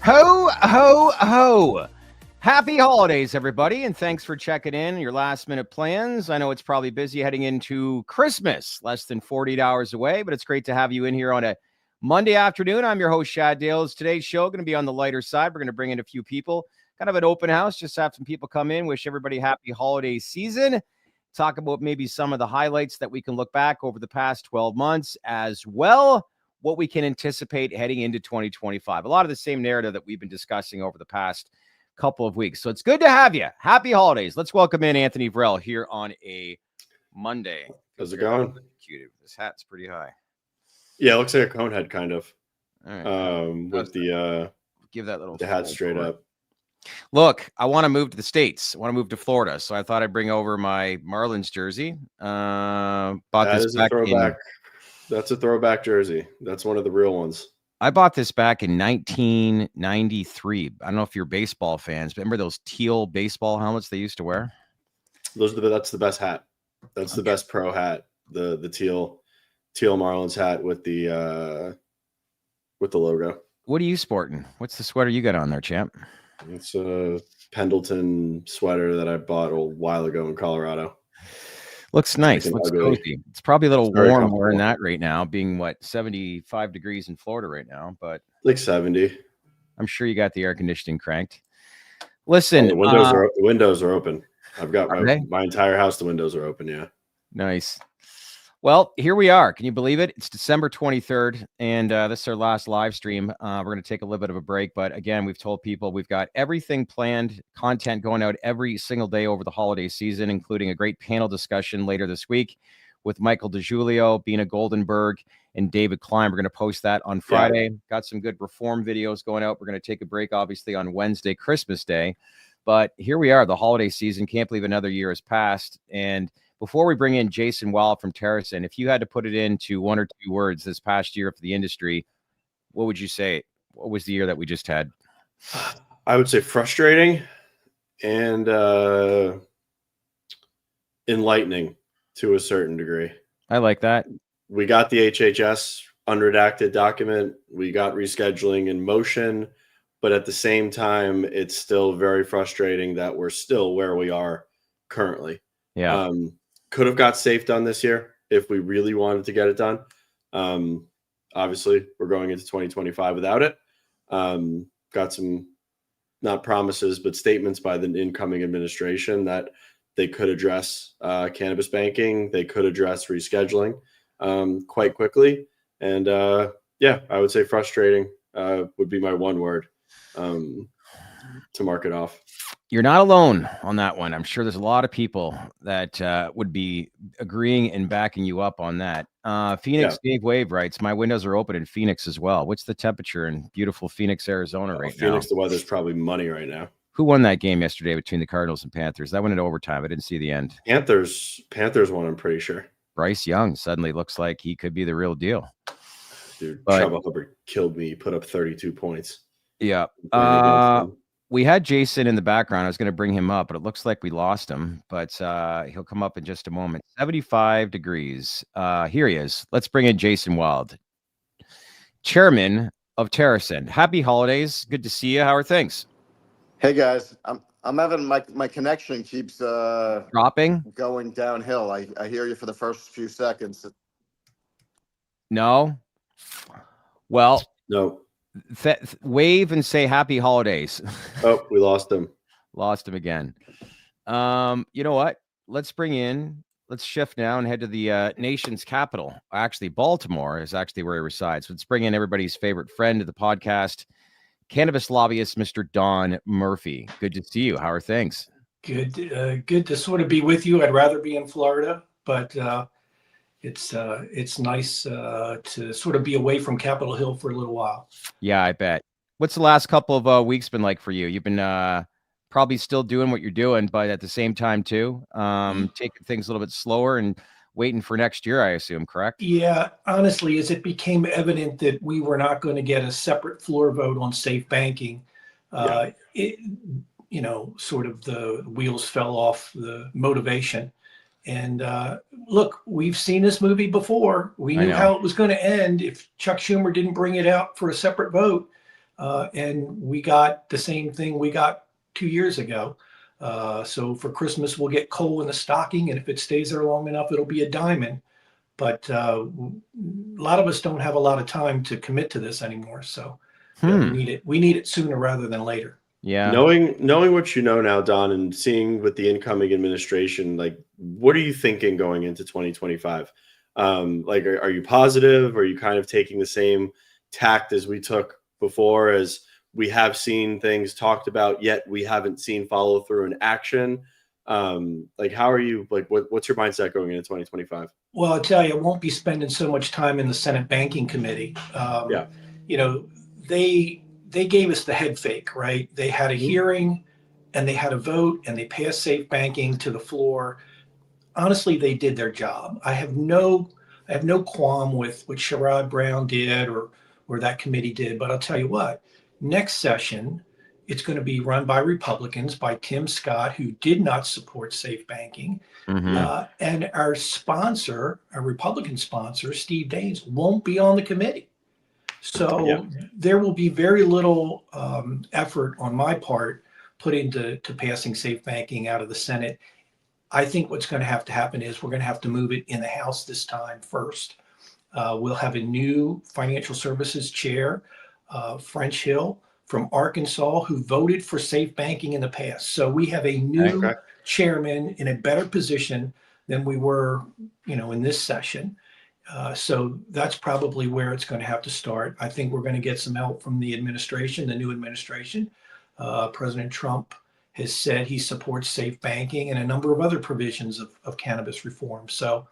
Ho, ho, ho. Happy holidays, everybody, and thanks for checking in your last-minute plans. I know it's probably busy heading into Christmas, less than 48 hours away, but it's great to have you in here on a Monday afternoon. I'm your host, Shad Dales. Today's show going to be on the lighter side. We're going to bring in a few people, kind of an open house, just have some people come in, wish everybody happy holiday season, talk about maybe some of the highlights that we can look back over the past 12 months as well. What we can anticipate heading into 2025. A lot of the same narrative that we've been discussing over the past couple of weeks. So it's good to have you. Happy holidays. Let's welcome in Anthony Vrell here on a Monday. How's it going? This hat's pretty high. Yeah, it looks like a cone head kind of. All right. With the give that little the hat straight up. Look, I want to move to the States. I want to move to Florida. So I thought I'd bring over my Marlins jersey. Bought That this is a back throwback. That's a throwback jersey. That's one of the real ones. I bought this back in 1993. I don't know if you're baseball fans, but remember those teal baseball helmets they used to wear? That's the best hat. That's the best pro hat. The teal Marlins hat with the logo. What are you sporting? What's the sweater you got on there, champ? It's a Pendleton sweater that I bought a while ago in Colorado. Looks nice. Looks cozy. It's probably a little warm wearing that right now, being what, 75 degrees in Florida right now, but like 70. I'm sure you got the air conditioning cranked. Listen, the windows are open. I've got my entire house. The windows are open. Yeah. Nice. Well, here we are. Can you believe it? It's December 23rd, and this is our last live stream. We're going to take a little bit of a break, but again, we've told people we've got everything planned, content going out every single day over the holiday season, including a great panel discussion later this week with Michael DeJulio, Bina Goldenberg, and David Klein. We're going to post that on Friday. Yeah. Got some good reform videos going out. We're going to take a break, obviously, on Wednesday, Christmas Day. But here we are, the holiday season. Can't believe another year has passed. And before we bring in Jason Wild from TerrAscend, if you had to put it into one or two words this past year for the industry, what would you say? What was the year that we just had? I would say frustrating and enlightening to a certain degree. I like that. We got the HHS unredacted document. We got rescheduling in motion, but at the same time, it's still very frustrating that we're still where we are currently. Yeah. Could have got safe done this year if we really wanted to get it done. Obviously, we're going into 2025 without it. Got some, not promises, but statements by the incoming administration that they could address cannabis banking. They could address rescheduling quite quickly. And yeah, I would say frustrating would be my one word to mark it off. You're not alone on that one. I'm sure there's a lot of people that would be agreeing and backing you up on that. Phoenix Dave Wave writes, my windows are open in Phoenix as well. What's the temperature in beautiful Phoenix, Arizona right now? Phoenix, the weather's probably money right now. Who won that game yesterday between the Cardinals and Panthers? That went into overtime. I didn't see the end. Panthers won, I'm pretty sure. Bryce Young suddenly looks like he could be the real deal. Dude, Chuba Hubbard killed me. He put up 32 points. Yeah. We had Jason in the background. I was going to bring him up, but it looks like we lost him. But he'll come up in just a moment. 75 degrees. Here he is. Let's bring in Jason Wild, chairman of TerrAscend. Happy holidays. Good to see you. How are things? Hey guys, I'm having my connection keeps dropping, going downhill. I hear you for the first few seconds. No. Well, no. Wave and say happy holidays. Oh, we lost him. Lost him again. You know what? Let's shift now and head to the nation's capital. Actually, Baltimore is actually where he resides. Let's bring in everybody's favorite friend of the podcast, cannabis lobbyist, Mr. Don Murphy. Good to see you. How are things? Good to sort of be with you. I'd rather be in Florida, but it's nice to sort of be away from Capitol Hill for a little while. Yeah, I bet. What's the last couple of weeks been like for you? You've been probably still doing what you're doing, but at the same time too, taking things a little bit slower and waiting for next year, I assume, correct? Yeah, honestly, as it became evident that we were not going to get a separate floor vote on safe banking, sort of the wheels fell off the motivation. And look, we've seen this movie before. We knew how it was going to end if Chuck Schumer didn't bring it out for a separate vote. and we got the same thing we got 2 years ago. So for Christmas, we'll get coal in the stocking, and if it stays there long enough, it'll be a diamond. But a lot of us don't have a lot of time to commit to this anymore. So yeah, we need it. We need it sooner rather than later. Yeah. Knowing what you know now, Don, and seeing with the incoming administration, like, what are you thinking going into 2025? Like, are you positive? Are you kind of taking the same tact as we took before, as we have seen things talked about, yet we haven't seen follow through in action? Like, how are you, like, what's your mindset going into 2025? Well, I'll tell you, I won't be spending so much time in the Senate Banking Committee. Yeah. You know, they gave us the head fake, right? They had a hearing and they had a vote and they passed safe banking to the floor. Honestly, they did their job. I have no qualm with what Sherrod Brown did or that committee did. But I'll tell you what, next session, it's going to be run by Republicans, by Tim Scott, who did not support safe banking. And our sponsor, our Republican sponsor, Steve Daines, won't be on the committee. So there will be very little effort on my part put into passing safe banking out of the Senate. I think what's going to have to happen is we're going to have to move it in the House this time first. We'll have a new financial services chair, French Hill from Arkansas, who voted for safe banking in the past. So we have a new chairman in a better position than we were, in this session. So that's probably where it's going to have to start. I think we're going to get some help from the administration, the new administration. President Trump has said he supports safe banking and a number of other provisions of cannabis reform. So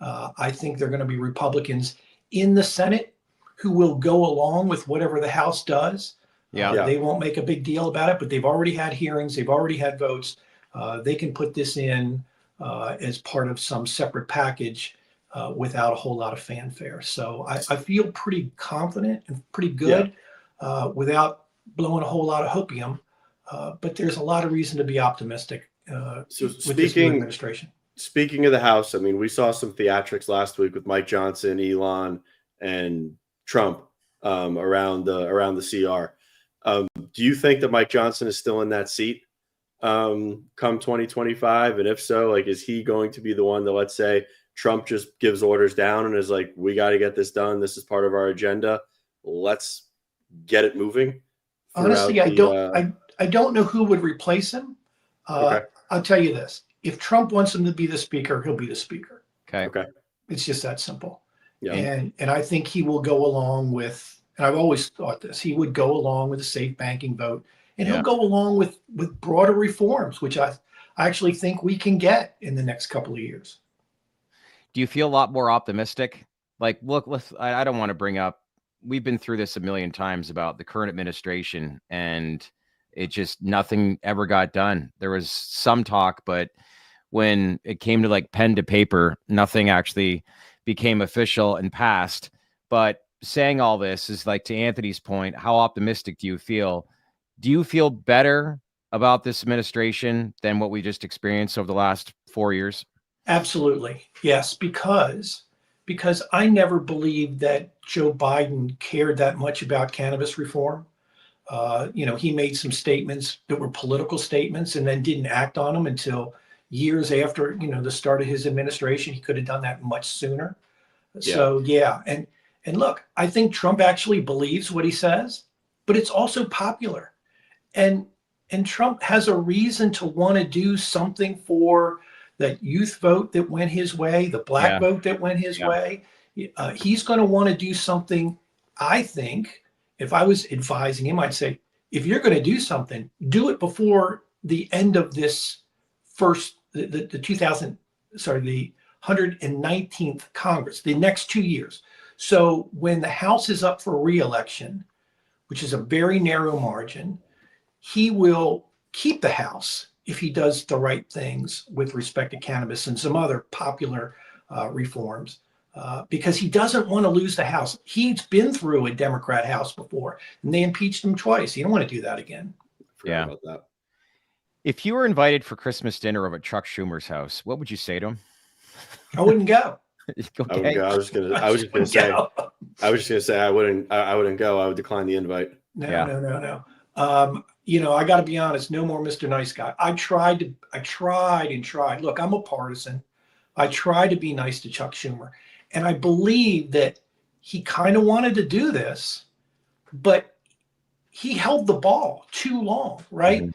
I think they're going to be Republicans in the Senate who will go along with whatever the House does. They won't make a big deal about it, but they've already had hearings. They've already had votes. They can put this in as part of some separate package without a whole lot of fanfare. So I feel pretty confident and pretty good without blowing a whole lot of hopium. But there's a lot of reason to be optimistic with this new administration. Speaking of the House, I mean, we saw some theatrics last week with Mike Johnson, Elon, and Trump around the CR. Do you think that Mike Johnson is still in that seat come 2025? And if so, like, is he going to be the one that, let's say, Trump just gives orders down and is like, we got to get this done. This is part of our agenda. Let's get it moving. Honestly, I don't know who would replace him. I'll tell you this. If Trump wants him to be the speaker, he'll be the speaker. Okay. It's just that simple. Yeah. And I think he will go along with, and I've always thought this, he would go along with the safe banking vote, and he'll go along with broader reforms, which I actually think we can get in the next couple of years. Do you feel a lot more optimistic? Like, look, I don't want to bring up, we've been through this a million times about the current administration, and it just, nothing ever got done. There was some talk, but when it came to like pen to paper, nothing actually became official and passed. But saying all this is, like, to Anthony's point, how optimistic do you feel? Do you feel better about this administration than what we just experienced over the last 4 years? Absolutely. Yes, because I never believed that Joe Biden cared that much about cannabis reform. He made some statements that were political statements and then didn't act on them until years after, the start of his administration. He could have done that much sooner. So, and look, I think Trump actually believes what he says, but it's also popular. And Trump has a reason to want to do something for that youth vote that went his way, the black vote that went his way. He's going to want to do something. I think if I was advising him, I'd say, if you're going to do something, do it before the end of this the 119th Congress, the next 2 years. So when the House is up for re-election, which is a very narrow margin, he will keep the House if he does the right things with respect to cannabis and some other popular reforms, because he doesn't want to lose the House. He's been through a Democrat House before, and they impeached him twice. He don't want to do that again. Forgot about that. If you were invited for Christmas dinner over at Chuck Schumer's house, what would you say to him? I wouldn't go. Okay. I was just gonna say I wouldn't go. I would decline the invite. Yeah. No. I got to be honest. No more Mr. Nice Guy. I tried and tried. Look, I'm a partisan. I try to be nice to Chuck Schumer, and I believe that he kind of wanted to do this, but he held the ball too long. Right? Mhm.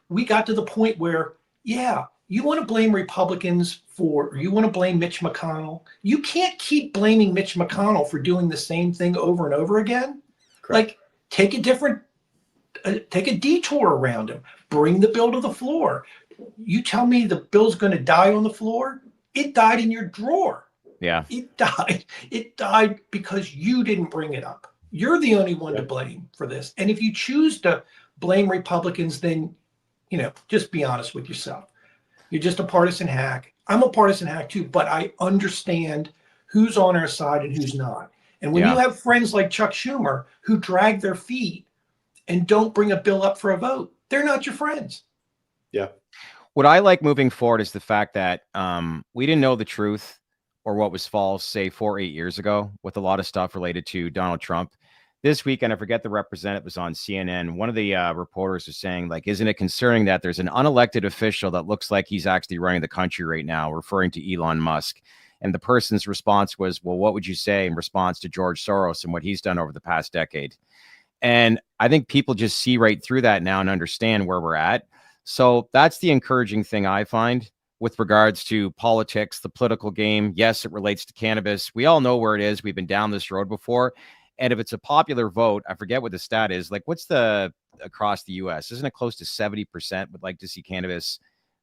We got to the point where, yeah, you want to blame Republicans or you want to blame Mitch McConnell. You can't keep blaming Mitch McConnell for doing the same thing over and over again. Correct. Like, take a detour around him. Bring the bill to the floor. You tell me the bill's going to die on the floor? It died in your drawer. Yeah. It died. It died because you didn't bring it up. You're the only one to blame for this. And if you choose to blame Republicans, then, just be honest with yourself. You're just a partisan hack. I'm a partisan hack too, but I understand who's on our side and who's not. And when you have friends like Chuck Schumer who drag their feet and don't bring a bill up for a vote, they're not your friends. Yeah. What I like moving forward is the fact that we didn't know the truth or what was false, say 8 years ago, with a lot of stuff related to Donald Trump. This weekend, I forget the representative was on CNN. One of the reporters was saying, like, isn't it concerning that there's an unelected official that looks like he's actually running the country right now, referring to Elon Musk? And the person's response was, well, what would you say in response to George Soros and what he's done over the past decade? And I think people just see right through that now and understand where we're at. So that's the encouraging thing I find with regards to politics, the political game. Yes, it relates to cannabis. We all know where it is. We've been down this road before. And if it's a popular vote, I forget what the stat is. Like, what's the across the U.S.? Isn't it close to 70% would like to see cannabis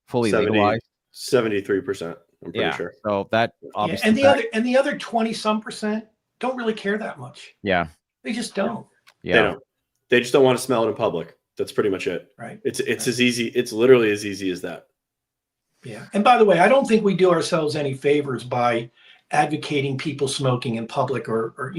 fully legalized? 73%. I'm pretty sure. So that obviously, and the other 20-some% don't really care that much. Yeah, they just don't. Yeah, they don't. They just don't want to smell it in public. That's pretty much it. Right. It's as easy. It's literally as easy as that. Yeah. And by the way, I don't think we do ourselves any favors by advocating people smoking in public or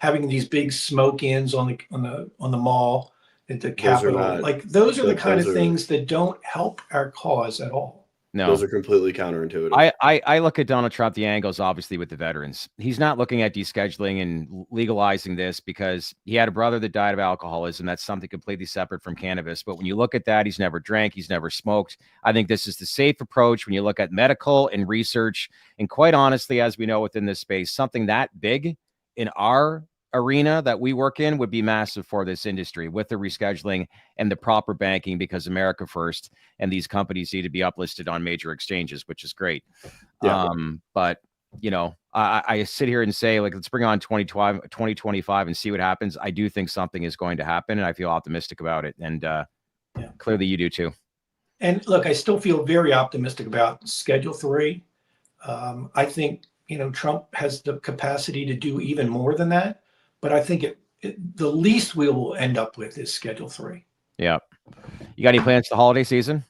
having these big smoke-ins on the mall at the Capitol. Like, those are the kind of things that don't help our cause at all. No, those are completely counterintuitive. I look at Donald Trump, the angles, obviously, with the veterans. He's not looking at descheduling and legalizing this because he had a brother that died of alcoholism. That's something completely separate from cannabis. But when you look at that, he's never drank. He's never smoked. I think this is the safe approach when you look at medical and research. And quite honestly, as we know within this space, something that big in our arena that we work in would be massive for this industry with the rescheduling and the proper banking, because America first, and these companies need to be uplisted on major exchanges, which is great. But I sit here and say, like, let's bring on 2025 and see what happens. I do think something is going to happen, and I feel optimistic about it. And clearly you do too. And look, I still feel very optimistic about Schedule 3. I think Trump has the capacity to do even more than that. But I think the least we will end up with is Schedule 3. Yeah. You got any plans for the holiday season?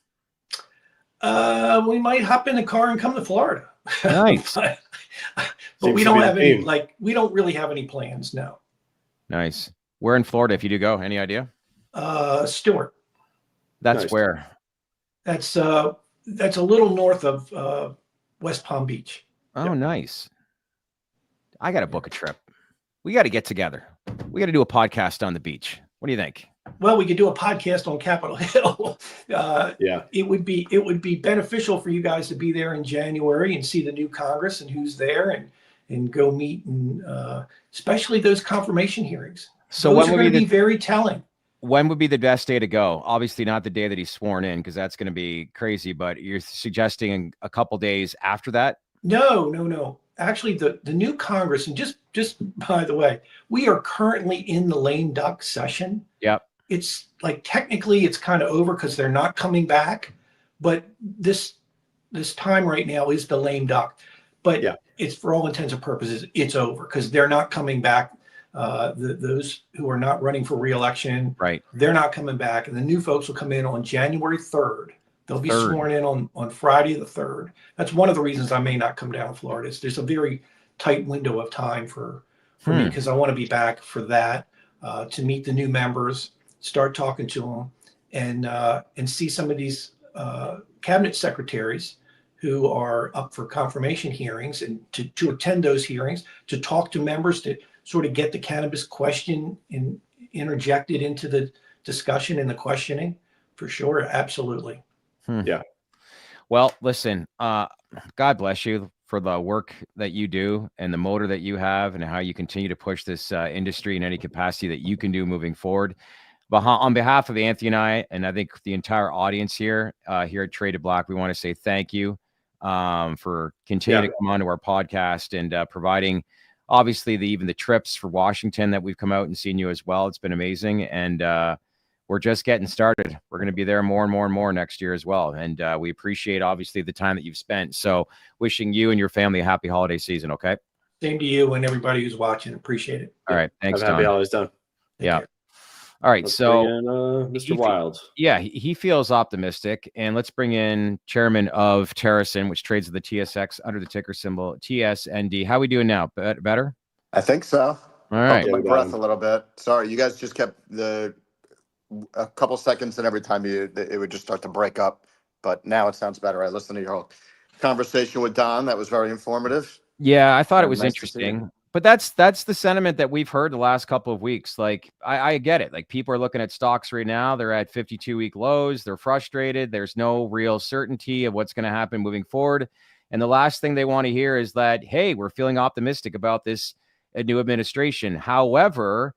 We might hop in the car and come to Florida. Nice. but we don't have any, we don't really have any plans, no. Nice. Where in Florida, if you do go? Any idea? Stewart. That's nice. Where? That's a little north of West Palm Beach. Oh, nice. I got to book a trip. We got to get together. We got to do a podcast on the beach. What do you think? Well, we could do a podcast on Capitol Hill. It would be beneficial for you guys to be there in January and see the new Congress and who's there and go meet, and especially those confirmation hearings. So those are going to be very telling. When would be the best day to go? Obviously not the day that he's sworn in, because that's going to be crazy, but you're suggesting a couple days after that? No. Actually, the new Congress, and just by the way, we are currently in the lame duck session. Yep. It's like technically it's kind of over because they're not coming back, but this time right now is the lame duck. But it's, for all intents and purposes, it's over because they're not coming back. Those who are not running for re-election, right? They're not coming back, and the new folks will come in on January 3rd. They'll be sworn in on Friday the 3rd. That's one of the reasons I may not come down to Florida. There's a very tight window of time for me, because I want to be back for that, to meet the new members, start talking to them, and see some of these cabinet secretaries who are up for confirmation hearings, and to attend those hearings, to talk to members, to sort of get the cannabis question interjected into the discussion and the questioning, for sure, absolutely. Yeah. Well, listen, God bless you for the work that you do and the motor that you have and how you continue to push this industry in any capacity that you can do moving forward. But on behalf of Anthony and I think the entire audience here at Traded Black, we want to say thank you for continuing to come onto our podcast and providing, obviously, even the trips for Washington that we've come out and seen you as well. It's been amazing. And we're just getting started. We're going to be there more and more and more next year as well. And we appreciate, obviously, the time that you've spent. So wishing you and your family a happy holiday season, okay? Same to you and everybody who's watching. Appreciate it. All right. Thanks, Happy Don. holidays, Don. Yeah. All right. Let's so bring in, Mr. Wild. Yeah, he feels optimistic. And let's bring in chairman of TerrAscend, which trades at the TSX under the ticker symbol TSND. How we doing now? Better? I think so. All right. Hold my breath a little bit. Sorry, you guys just kept a couple seconds, and every time it would just start to break up. But now it sounds better. I listened to your whole conversation with Don. That was very informative. Yeah, I thought it was Nice to see you. interesting. But that's the sentiment that we've heard the last couple of weeks. Like, I get it. Like, people are looking at stocks right now. They're at 52-week lows. They're frustrated. There's no real certainty of what's going to happen moving forward. And the last thing they want to hear is that, hey, we're feeling optimistic about this new administration. However,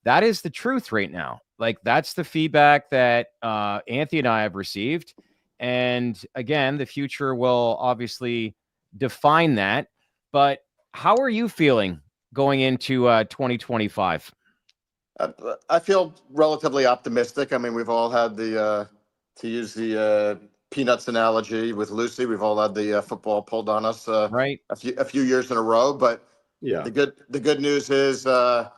that is the truth right now. Like, that's the feedback that Anthony and I have received. And again, the future will obviously define that. But how are you feeling going into 2025? I feel relatively optimistic. I mean, we've all had to use the peanuts analogy with Lucy, we've all had the football pulled on us right a few years in a row. But yeah, the good news is that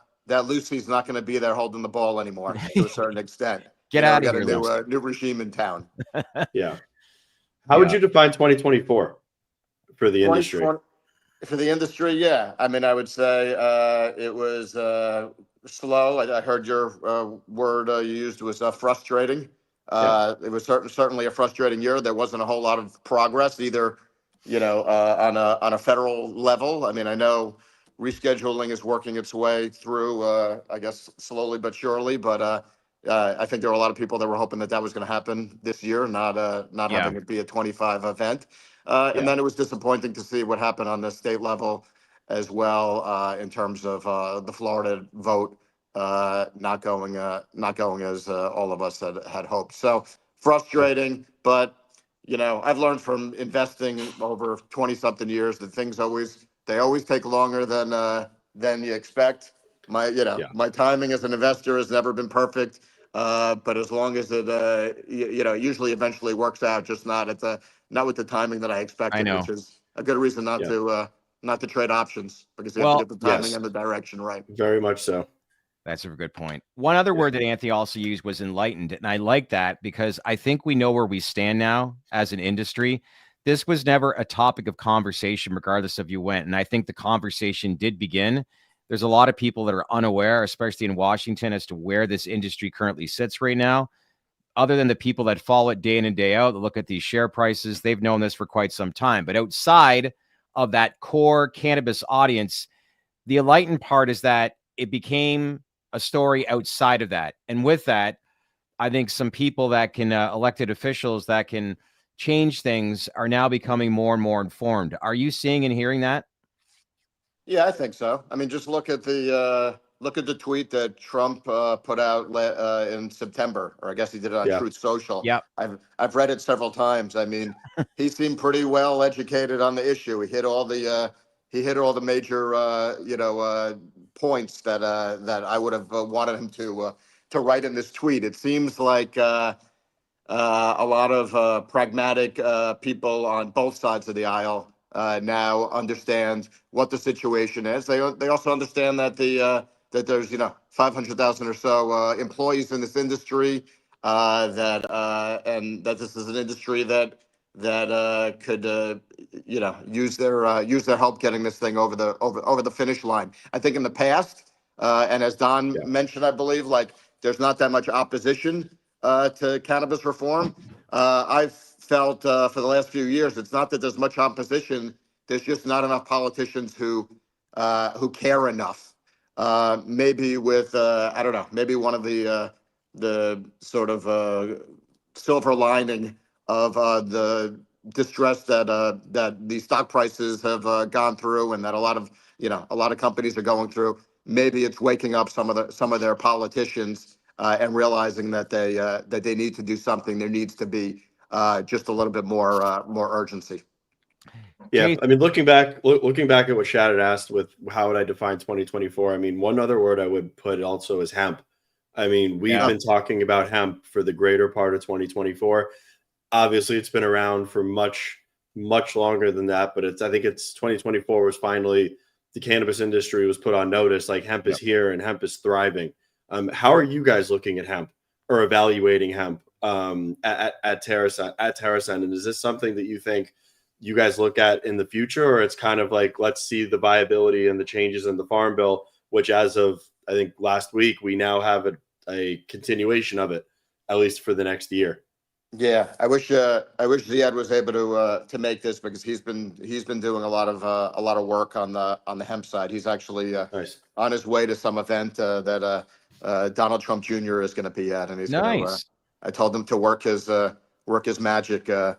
Lucy's not going to be there holding the ball anymore to a certain extent. Get out of here. Got a new regime in town. Yeah. How would you define 2024 for the industry? For the industry, yeah. I mean, I would say it was slow. I heard your word you used was frustrating. It was certainly a frustrating year. There wasn't a whole lot of progress either, on a federal level. I mean, I know rescheduling is working its way through, I guess, slowly but surely. But I think there were a lot of people that were hoping that was going to happen this year, not having it be a 25 event. And then it was disappointing to see what happened on the state level as well, in terms of the Florida vote not going as all of us had hoped. So frustrating, but I've learned from investing over 20-something years that things always take longer than you expect. My timing as an investor has never been perfect, but as long as it usually eventually works out, just not with the timing that I expected, which is a good reason not to trade options, because you have to get the timing and the direction right. Very much so. That's a good point. One other word that Anthony also used was enlightened. And I like that because I think we know where we stand now as an industry. This was never a topic of conversation, regardless of you went. And I think the conversation did begin. There's a lot of people that are unaware, especially in Washington, as to where this industry currently sits right now. Other than the people that follow it day in and day out, that look at these share prices, they've known this for quite some time. But outside of that core cannabis audience, the enlightened part is that it became a story outside of that. And with that, I think some people that can, elected officials that can change things, are now becoming more and more informed. Are you seeing and hearing that? Yeah, I think so. I mean, just look at the tweet that Trump put out in September, or I guess he did it on Truth Social. Yeah, I've read it several times. I mean, he seemed pretty well educated on the issue. He hit all the major points that I would have wanted him to write in this tweet. It seems like a lot of pragmatic people on both sides of the aisle now understand what the situation is. They also understand that that there's 500,000 or so employees in this industry, and that this is an industry that could use their help getting this thing over the finish line. I think in the past, and as Don mentioned, I believe, like, there's not that much opposition to cannabis reform. I've felt for the last few years, it's not that there's much opposition. There's just not enough politicians who care enough maybe with I don't know, maybe one of the sort of silver lining of the distress that the stock prices have gone through, and that a lot of companies are going through. Maybe it's waking up some of their politicians and realizing that they need to do something. There needs to be just a little bit more urgency. Yeah, I mean, looking back at what Shad had asked with how would I define 2024, I mean, one other word I would put also is hemp. I mean, we've been talking about hemp for the greater part of 2024. Obviously, it's been around for much longer than that, but I think it's 2024 was finally the cannabis industry was put on notice, like hemp is here and hemp is thriving. How are you guys looking at hemp or evaluating hemp at TerrAscend? And is this something that you think you guys look at in the future, or it's kind of like, let's see the viability and the changes in the Farm Bill, which as of, I think, last week, we now have a continuation of it, at least for the next year. Yeah, I wish Ziad was able to make this, because he's been doing a lot of work on the hemp side. He's actually Nice. on his way to some event that Donald Trump Jr. is going to be at, and he's nice. I told him to work his magic with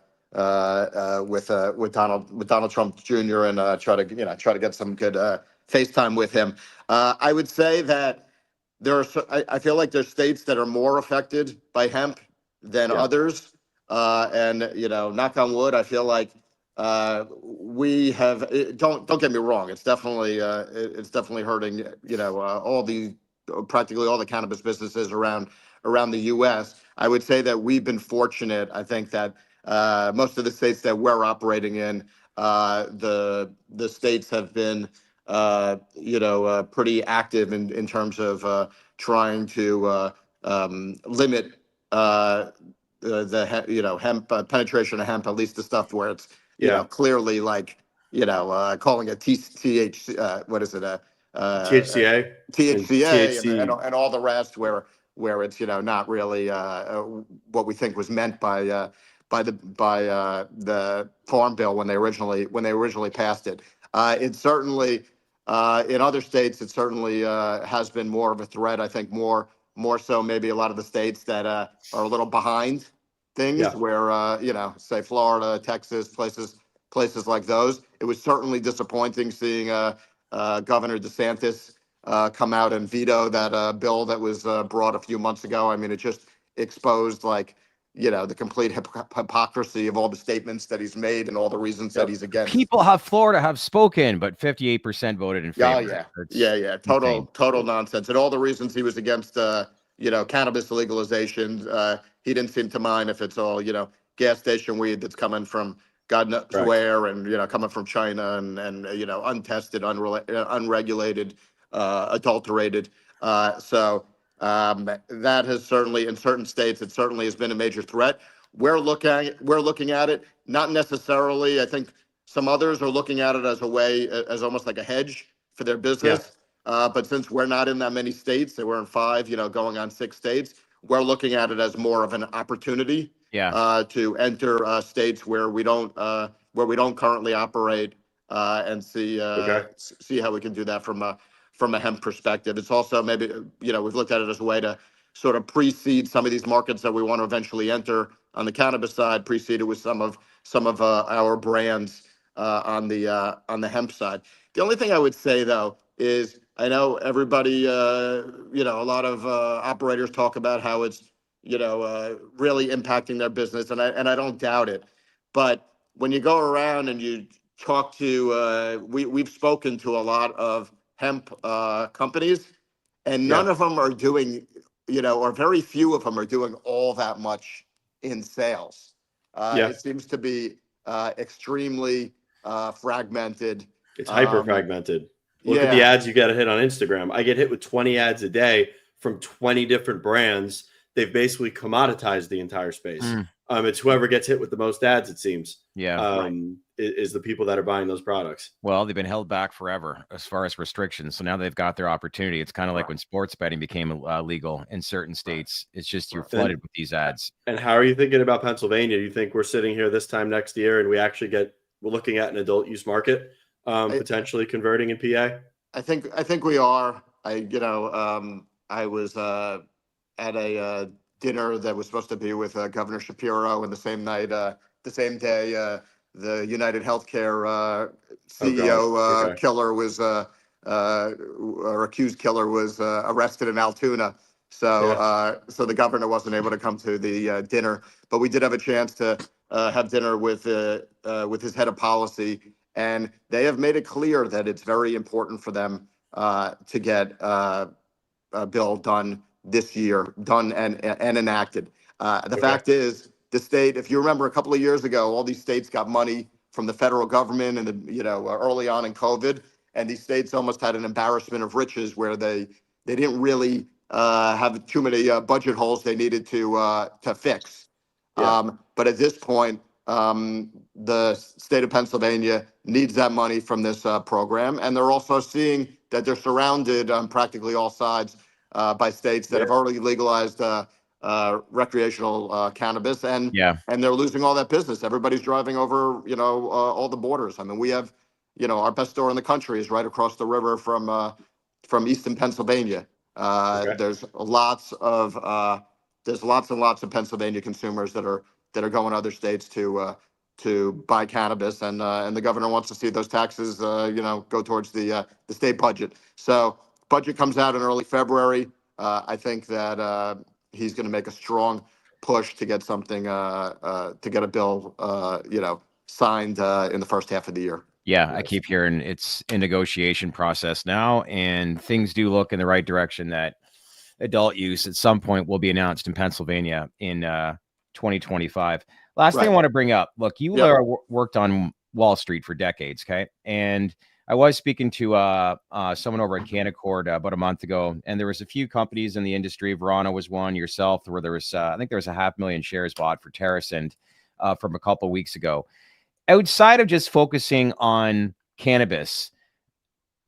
Donald Trump Jr. and try to get some good FaceTime with him. I would say that I feel like there's states that are more affected by hemp than others, and knock on wood, I feel like we have. Don't get me wrong. It's definitely hurting. Practically all the cannabis businesses around the U.S. I would say that we've been fortunate. I think that most of the states that we're operating in, the states have been pretty active in terms of trying to limit the hemp penetration of hemp, at least the stuff where it's clearly like calling it THC, what is it, THCA, THCA, and all the rest, where it's not really what we think was meant by the Farm Bill when they originally passed it. It certainly in other states, it certainly has been more of a threat. I think more so maybe a lot of the states that are a little behind things, where say Florida, Texas, places like those. It was certainly disappointing seeing Governor DeSantis come out and veto that bill that was brought a few months ago. I mean, it just exposed the complete hypocrisy of all the statements that he's made and all the reasons that he's against. People have Florida have spoken, but 58% voted in favor. Total nonsense. And all the reasons he was against, cannabis legalization. He didn't seem to mind if it's all, gas station weed that's coming from God knows where, and coming from China, and untested, unregulated, adulterated. So that has certainly, in certain states, it certainly has been a major threat. We're looking at it, not necessarily. I think some others are looking at it as a way, as almost like a hedge for their business. But since we're not in that many states, and we're in 5, going on 6 states, we're looking at it as more of an opportunity to enter states where we don't currently operate, and see how we can do that from a hemp perspective. It's also maybe, we've looked at it as a way to sort of precede some of these markets that we want to eventually enter on the cannabis side, preceded with some of our brands on the hemp side. The only thing I would say, though, is I know everybody, a lot of operators talk about how it's, really impacting their business, and I don't doubt it. But when you go around and you talk to, we've spoken to a lot of hemp companies, and none of them are doing, or very few of them are doing all that much in sales. It seems to be extremely fragmented. It's hyper fragmented. Look at the ads you got to hit on Instagram. I get hit with 20 ads a day from 20 different brands. They've basically commoditized the entire space. It's whoever gets hit with the most ads, it seems. Is the people that are buying those products. Well, they've been held back forever as far as restrictions. So now they've got their opportunity. It's kind of like when sports betting became legal in certain states. It's just you're flooded with these ads. And how are you thinking about Pennsylvania? Do you think we're sitting here this time next year and we're looking at an adult use market potentially converting in PA? I think we are. I was at a dinner that was supposed to be with Governor Shapiro, and the same night, the same day, the United Healthcare Oh God. CEO Okay. killer was or accused killer was arrested in Altoona. So so the governor wasn't able to come to the dinner, but we did have a chance to have dinner with his head of policy, and they have made it clear that it's very important for them to get a bill done this year, done and enacted. The fact is, the state, if you remember a couple of years ago, all these states got money from the federal government, and early on in COVID, and these states almost had an embarrassment of riches where they didn't really have too many budget holes they needed to fix. But at this point, the state of Pennsylvania needs that money from this program, and they're also seeing that they're surrounded on practically all sides by states that have already legalized recreational cannabis, and Yeah. they're losing all that business. Everybody's driving over, all the borders. I mean, we have, our best store in the country is right across the river from Easton, Pennsylvania. There's lots and lots of Pennsylvania consumers that are going to other states to buy cannabis, and the governor wants to see those taxes, go towards the state budget. So budget comes out in early February. I think that he's going to make a strong push to get something, to get a bill, signed in the first half of the year. Yeah, I keep hearing it's a negotiation process now, and things do look in the right direction that adult use at some point will be announced in Pennsylvania in 2025. Last thing I want to bring up, look, you worked on Wall Street for decades, okay? And I was speaking to someone over at Canaccord about a month ago, and there was a few companies in the industry. Verano was one, yourself, where there was, I think there was 500,000 shares bought for TerrAscend from a couple of weeks ago. Outside of just focusing on cannabis,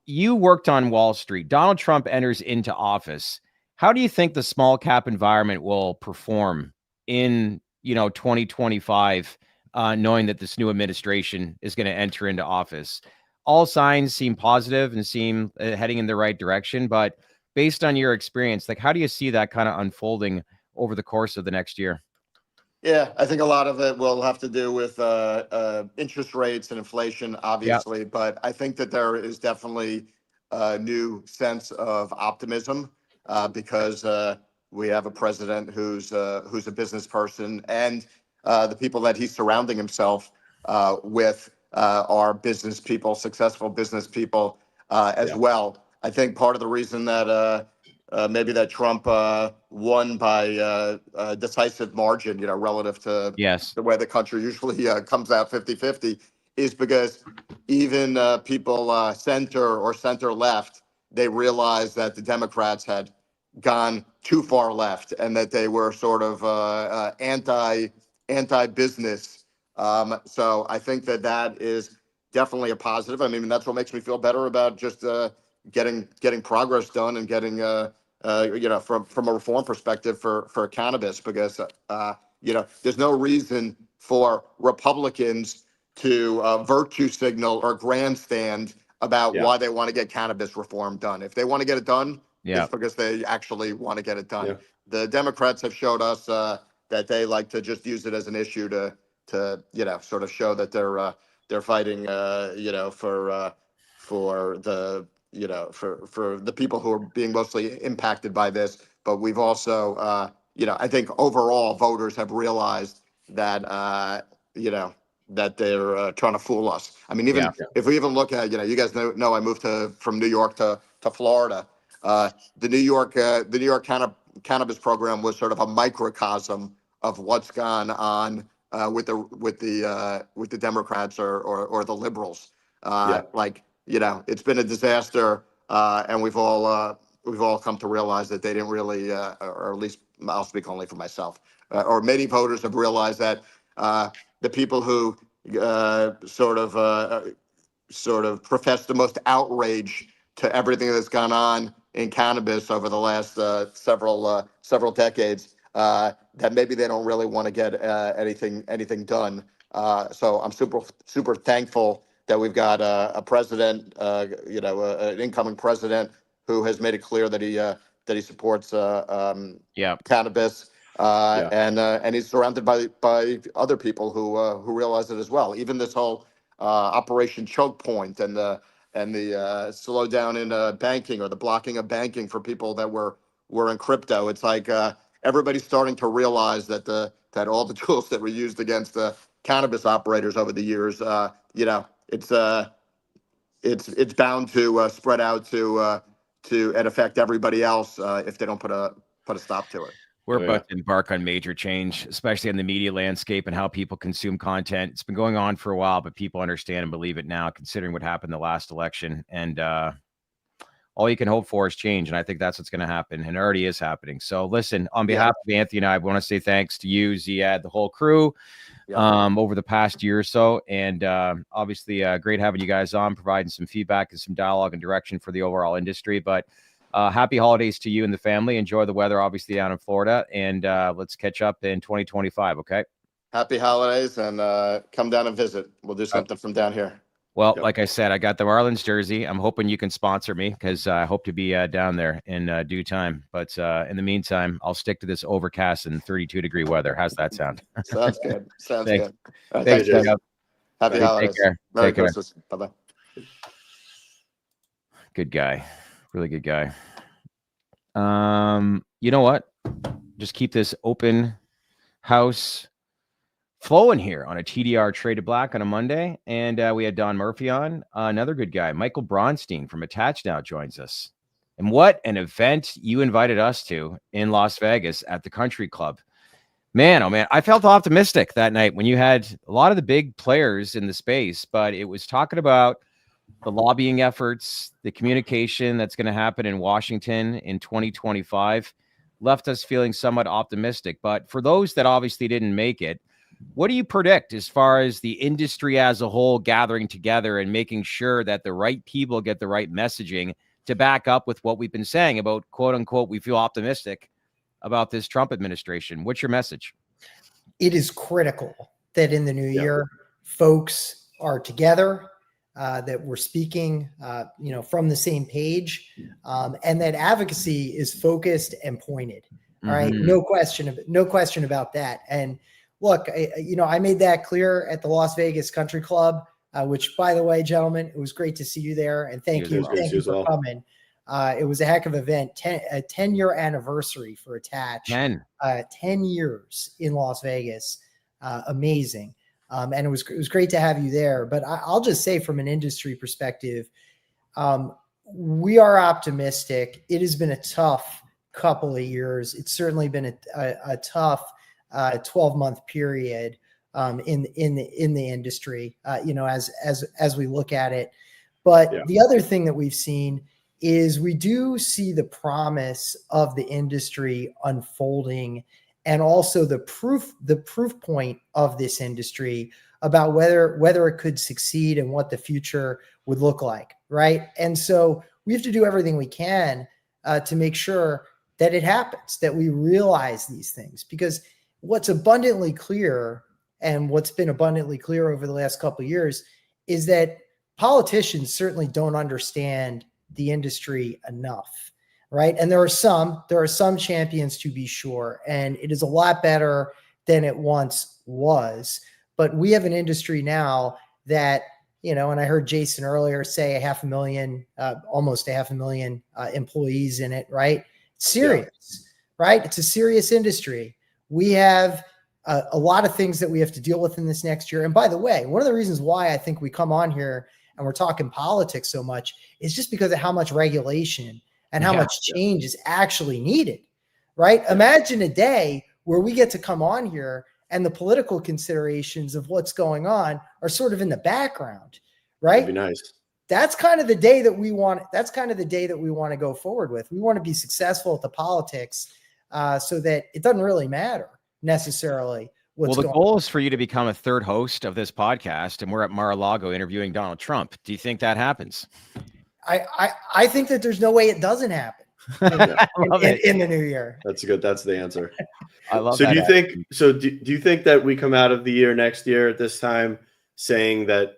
you worked on Wall Street. Donald Trump enters into office. How do you think the small cap environment will perform in 2025, knowing that this new administration is going to enter into office? All signs seem positive and seem heading in the right direction, but based on your experience, like, how do you see that kind of unfolding over the course of the next year? Yeah, I think a lot of it will have to do with interest rates and inflation, obviously. But I think that there is definitely a new sense of optimism because we have a president who's a business person, and the people that he's surrounding himself with are business people, successful business people as well. I think part of the reason that maybe that Trump won by a decisive margin, relative to the way the country usually comes out 50-50, is because even people center or center left, they realized that the Democrats had gone too far left and that they were sort of anti-business. So I think that is definitely a positive. I mean, that's what makes me feel better about just getting progress done and getting from a reform perspective for cannabis, because there's no reason for Republicans to virtue signal or grandstand about why they want to get cannabis reform done. If they want to get it done, it's because they actually want to get it done. The Democrats have showed us that they like to just use it as an issue to sort of show that they're fighting for the people who are being mostly impacted by this. But we've also, I think overall voters have realized that, that they're trying to fool us. I mean, even if we even look at, you guys know I moved from New York to Florida. The New York cannabis program was sort of a microcosm of what's gone on with the Democrats or the liberals. It's been a disaster, and we've all come to realize that they didn't really, or at least I'll speak only for myself, or many voters have realized that the people who sort of profess the most outrage to everything that's gone on in cannabis over the last several decades, that maybe they don't really want to get anything done. So I'm super thankful that we've got a president, an incoming president who has made it clear that he supports Yeah. cannabis, and he's surrounded by other people who realize it as well. Even this whole Operation Choke Point and the slowdown in banking, or the blocking of banking for people that were in crypto. It's like everybody's starting to realize that that all the tools that were used against the cannabis operators over the years, it's bound to spread out to and affect everybody else if they don't put a stop to it. We're about to embark on major change, especially in the media landscape and how people consume content. It's been going on for a while, but people understand and believe it now, considering what happened the last election. And all you can hope for is change. And I think that's what's going to happen, and it already is happening. So listen, on behalf of Anthony and I want to say thanks to you, Ziad, the whole crew, over the past year or so. And obviously great having you guys on, providing some feedback and some dialogue and direction for the overall industry. But happy holidays to you and the family. Enjoy the weather, obviously, down in Florida. And let's catch up in 2025, okay? Happy holidays, and come down and visit. We'll do something from down here. Well, like I said, I got the Marlins jersey. I'm hoping you can sponsor me, because I hope to be down there in due time. But in the meantime, I'll stick to this overcast and 32-degree weather. How's that sound? Sounds good. Sounds Thanks. good. Thanks, Jacob. Happy holidays. Take care. Merry Take care. Christmas. Bye-bye. Good guy. Really good guy. You know what? Just keep this open house flowing here on a TDR Traded Black on a Monday. And we had Don Murphy on, another good guy. Michael Bronstein from ATACH now joins us. And what an event you invited us to in Las Vegas at the Country Club. Man, oh man, I felt optimistic that night when you had a lot of the big players in the space, but it was talking about the lobbying efforts, the communication that's going to happen in Washington in 2025, left us feeling somewhat optimistic. But for those that obviously didn't make it, what do you predict as far as the industry as a whole gathering together and making sure that the right people get the right messaging to back up with what we've been saying about, quote unquote, we feel optimistic about this Trump administration? What's your message? It is critical that in the new year, folks are together, that we're speaking, from the same page, and that advocacy is focused and pointed. All right. No question about that. And look, I made that clear at the Las Vegas Country Club, which, by the way, gentlemen, it was great to see you there. And thank you for coming. It was a heck of an event, a 10-year anniversary for ATACH. 10 years in Las Vegas. Amazing. And it was great to have you there. But I'll just say, from an industry perspective, we are optimistic. It has been a tough couple of years. It's certainly been a tough 12-month period in the industry, as we look at it. But the other thing that we've seen is we do see the promise of the industry unfolding, and also the proof point of this industry about whether it could succeed and what the future would look like, right? And so we have to do everything we can to make sure that it happens, that we realize these things, because what's abundantly clear, and what's been abundantly clear over the last couple of years, is that politicians certainly don't understand the industry enough, right? And there are some champions, to be sure, and it is a lot better than it once was. But we have an industry now that, and I heard Jason earlier say almost 500,000 employees in it, right? It's serious, right? It's a serious industry. We have a lot of things that we have to deal with in this next year. And by the way, one of the reasons why I think we come on here and we're talking politics so much is just because of how much regulation and how much change is actually needed, right? Imagine a day where we get to come on here and the political considerations of what's going on are sort of in the background, right? That'd be nice. That's kind of the day that we want. That's kind of the day that we want to go forward with. We want to be successful at the politics so that it doesn't really matter necessarily. Well, the goal is for you to become a third host of this podcast, and we're at Mar-a-Lago interviewing Donald Trump. Do you think that happens? I think that there's no way it doesn't happen in the new year. That's good. That's the answer. I love so that. Do you think that we come out of the year next year at this time saying that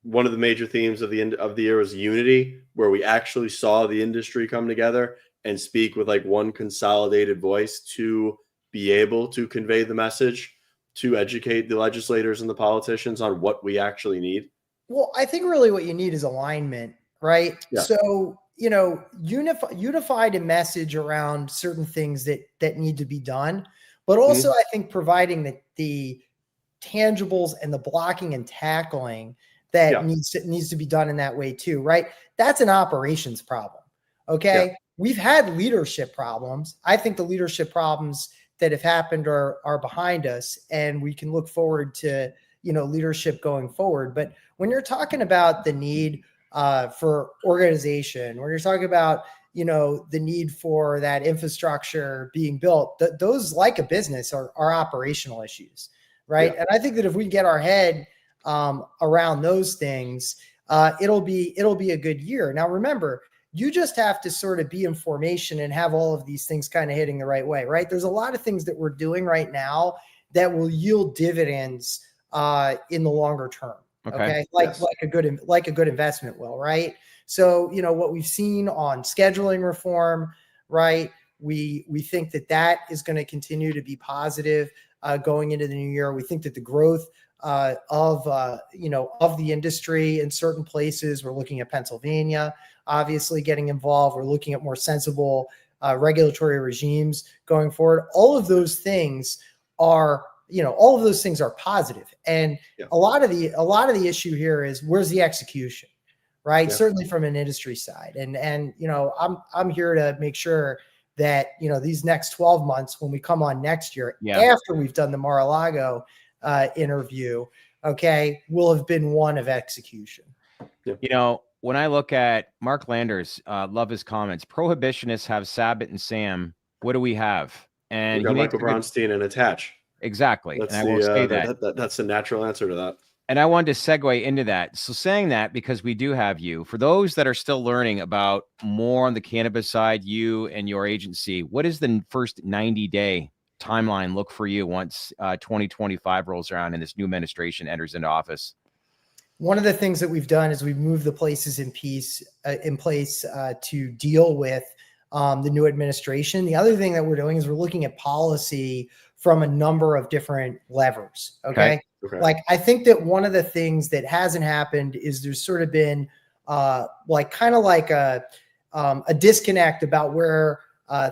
one of the major themes of the end of the year was unity, where we actually saw the industry come together and speak with like one consolidated voice to be able to convey the message, to educate the legislators and the politicians on what we actually need. Well, I think really what you need is alignment, right? Yeah. So, unified a message around certain things that need to be done, but also I think providing the tangibles and the blocking and tackling that needs to be done in that way too, right? That's an operations problem. Okay. Yeah. We've had leadership problems. I think the leadership problems that have happened are behind us, and we can look forward to, leadership going forward. But when you're talking about the need for organization, when you're talking about, the need for that infrastructure being built, those, like a business, are operational issues, right? Yeah. And I think that if we get our head around those things, it'll be a good year. Now, remember, you just have to sort of be in formation and have all of these things kind of hitting the right way, right? There's a lot of things that we're doing right now that will yield dividends in the longer term. Okay. Like a good investment will, right? So, what we've seen on scheduling reform, right? We think that is going to continue to be positive going into the new year. We think that the growth of the industry in certain places, we're looking at Pennsylvania, obviously getting involved. We're looking at more sensible regulatory regimes going forward. All of those things are positive. And a lot of the issue here is, where's the execution, right? Yeah. Certainly from an industry side. And I'm here to make sure that, these next 12 months, when we come on next year, after we've done the Mar-a-Lago interview, will have been one of execution. When I look at Mark Landers, love his comments. Prohibitionists have Sabbath and Sam. What do we have? And we got Michael Bronstein and ATACH. Exactly. That's and I will say that's the natural answer to that. And I wanted to segue into that. So saying that, because we do have you, for those that are still learning about more on the cannabis side, you and your agency, what is the first 90-day timeline look for you once 2025 rolls around and this new administration enters into office? One of the things that we've done is we've moved the places in place to deal with the new administration. The other thing that we're doing is we're looking at policy from a number of different levers. Okay. Like, I think that one of the things that hasn't happened is there's sort of been a disconnect about where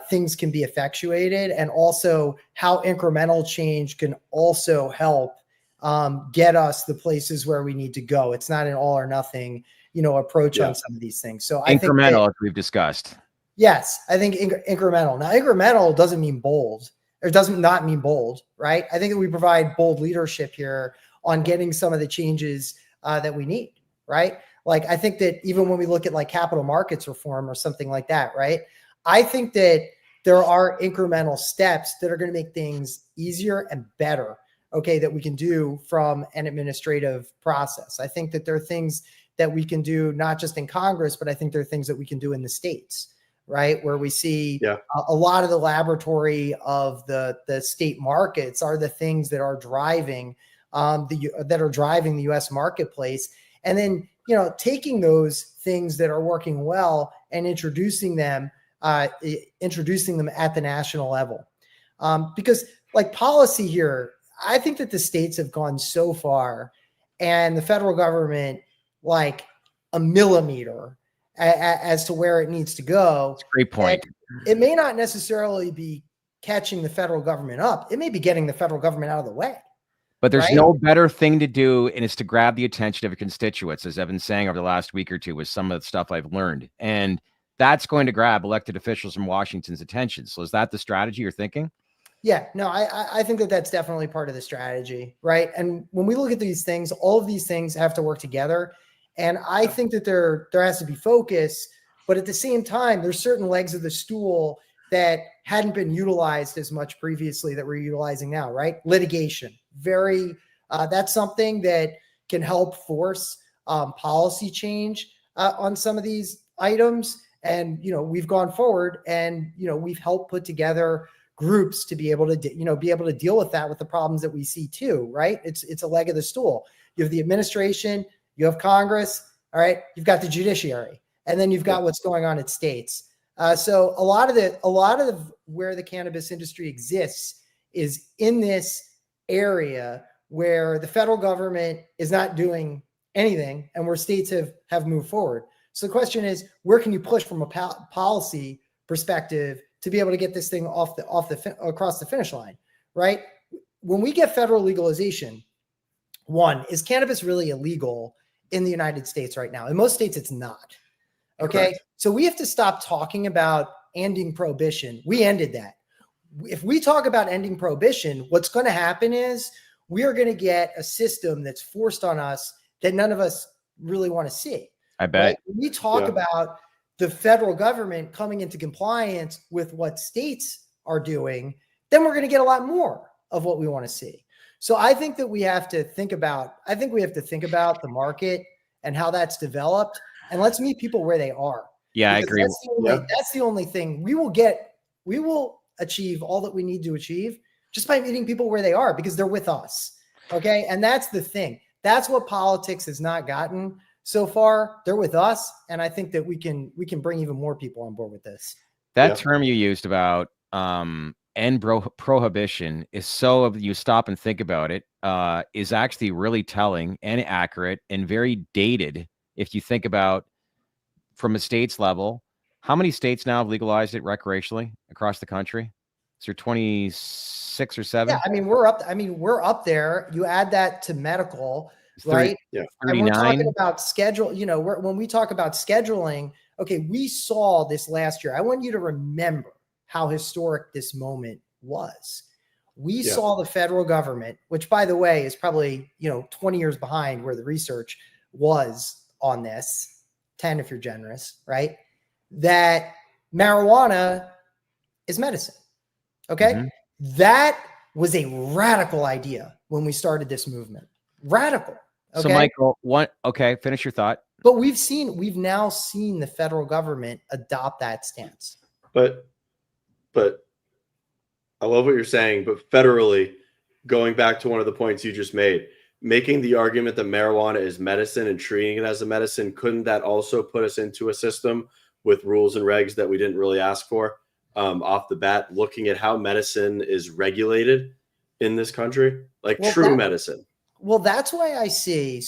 things can be effectuated, and also how incremental change can also help get us the places where we need to go. It's not an all or nothing, approach on some of these things. So I think incremental, as we've discussed. Yes, I think incremental. Now, incremental doesn't mean bold. It does not mean bold, right? I think that we provide bold leadership here on getting some of the changes that we need, right? Like, I think that even when we look at like capital markets reform or something like that, right? I think that there are incremental steps that are going to make things easier and better, that we can do from an administrative process. I think that there are things that we can do not just in Congress, but I think there are things that we can do in the states, right? Where we see a lot of the laboratory of the state markets are the things that are driving the U.S. marketplace, and then taking those things that are working well and introducing them at the national level, because like policy here, I think that the states have gone so far, and the federal government like a millimeter as to where it needs to go. That's a great point. And it may not necessarily be catching the federal government up. It may be getting the federal government out of the way. But there's no better thing to do, and it's to grab the attention of your constituents, as I've been saying over the last week or two with some of the stuff I've learned. And that's going to grab elected officials from Washington's attention. So is that the strategy you're thinking? Yeah, no, I think that that's definitely part of the strategy, right? And when we look at these things, all of these things have to work together. And I think that there has to be focus, but at the same time, there's certain legs of the stool that hadn't been utilized as much previously that we're utilizing now, right? Litigation, that's something that can help force policy change on some of these items. And, we've gone forward and, we've helped put together groups to be able to deal with that, with the problems that we see too, right? It's a leg of the stool. You have the administration, You have Congress, all right? You've got the judiciary, and then you've got what's going on at states. So a lot of where the cannabis industry exists is in this area where the federal government is not doing anything and where states have moved forward. So the question is, where can you push from a policy perspective to be able to get this thing across the finish line, right? When we get federal legalization, one, is cannabis really illegal in the United States right now? In most states, it's not. Okay. Correct. So we have to stop talking about ending prohibition. We ended that. If we talk about ending prohibition, what's going to happen is we are going to get a system that's forced on us that none of us really want to see. I bet. Right? When we talk about the federal government coming into compliance with what states are doing, then we're going to get a lot more of what we want to see. So I think that we have to think about the market and how that's developed, and let's meet people where they are. Yeah, Because I agree. That's the only thing we will achieve all that we need to achieve just by meeting people where they are, because they're with us. Okay. And that's the thing. That's what politics has not gotten so far. They're with us. And I think that we can bring even more people on board with this. That term you used about end prohibition is so, if you stop and think about it, is actually really telling and accurate and very dated. If you think about from a state's level, how many states now have legalized it recreationally across the country? Is there 26 or 7? Yeah, I mean, we're up there. You add that to medical, right? Yeah. And we're 39. talking about schedule, when we talk about scheduling, okay, we saw this last year. I want you to remember how historic this moment was. We saw the federal government, which by the way, is probably, 20 years behind where the research was on this, 10 if you're generous, right? That marijuana is medicine. Okay. Mm-hmm. That was a radical idea when we started this movement. Radical. Okay? So Michael, finish your thought. But we've now seen the federal government adopt that stance. But I love what you're saying, but federally, going back to one of the points you just made, making the argument that marijuana is medicine and treating it as a medicine, couldn't that also put us into a system with rules and regs that we didn't really ask for off the bat, looking at how medicine is regulated in this country, like true medicine? Well, that's why I see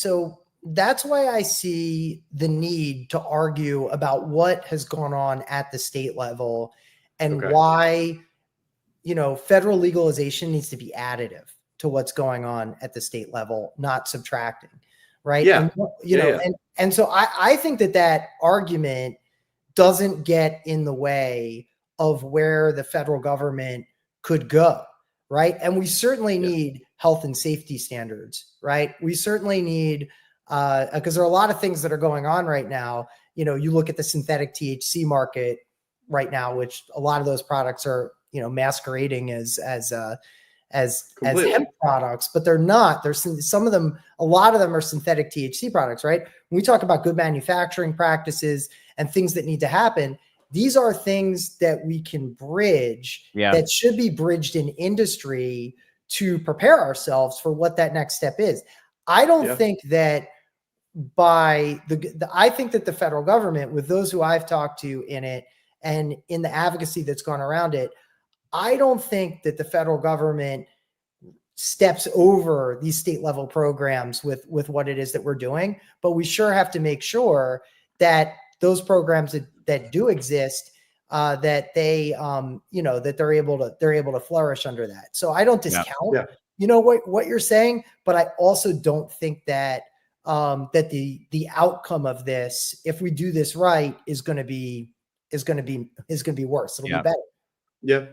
the need to argue about what has gone on at the state level and why, federal legalization needs to be additive to what's going on at the state level, not subtracting. Right. Yeah. And so I think that argument doesn't get in the way of where the federal government could go. Right. And we certainly need health and safety standards. Right. We certainly need, because there are a lot of things that are going on right now. You look at the synthetic THC market right now, which a lot of those products are, masquerading as hemp products, but they're not. There's a lot of them are synthetic THC products, right? When we talk about good manufacturing practices and things that need to happen, these are things that we can bridge that should be bridged in industry to prepare ourselves for what that next step is. I don't think that I think that the federal government, with those who I've talked to in it and in the advocacy that's gone around it, I don't think that the federal government steps over these state level programs with what it is that we're doing, but we sure have to make sure that those programs that do exist, that they, that they're able to flourish under that. So I don't discount, what you're saying, but I also don't think that, that the outcome of this, if we do this right, is going to be worse. It'll be better. Yeah.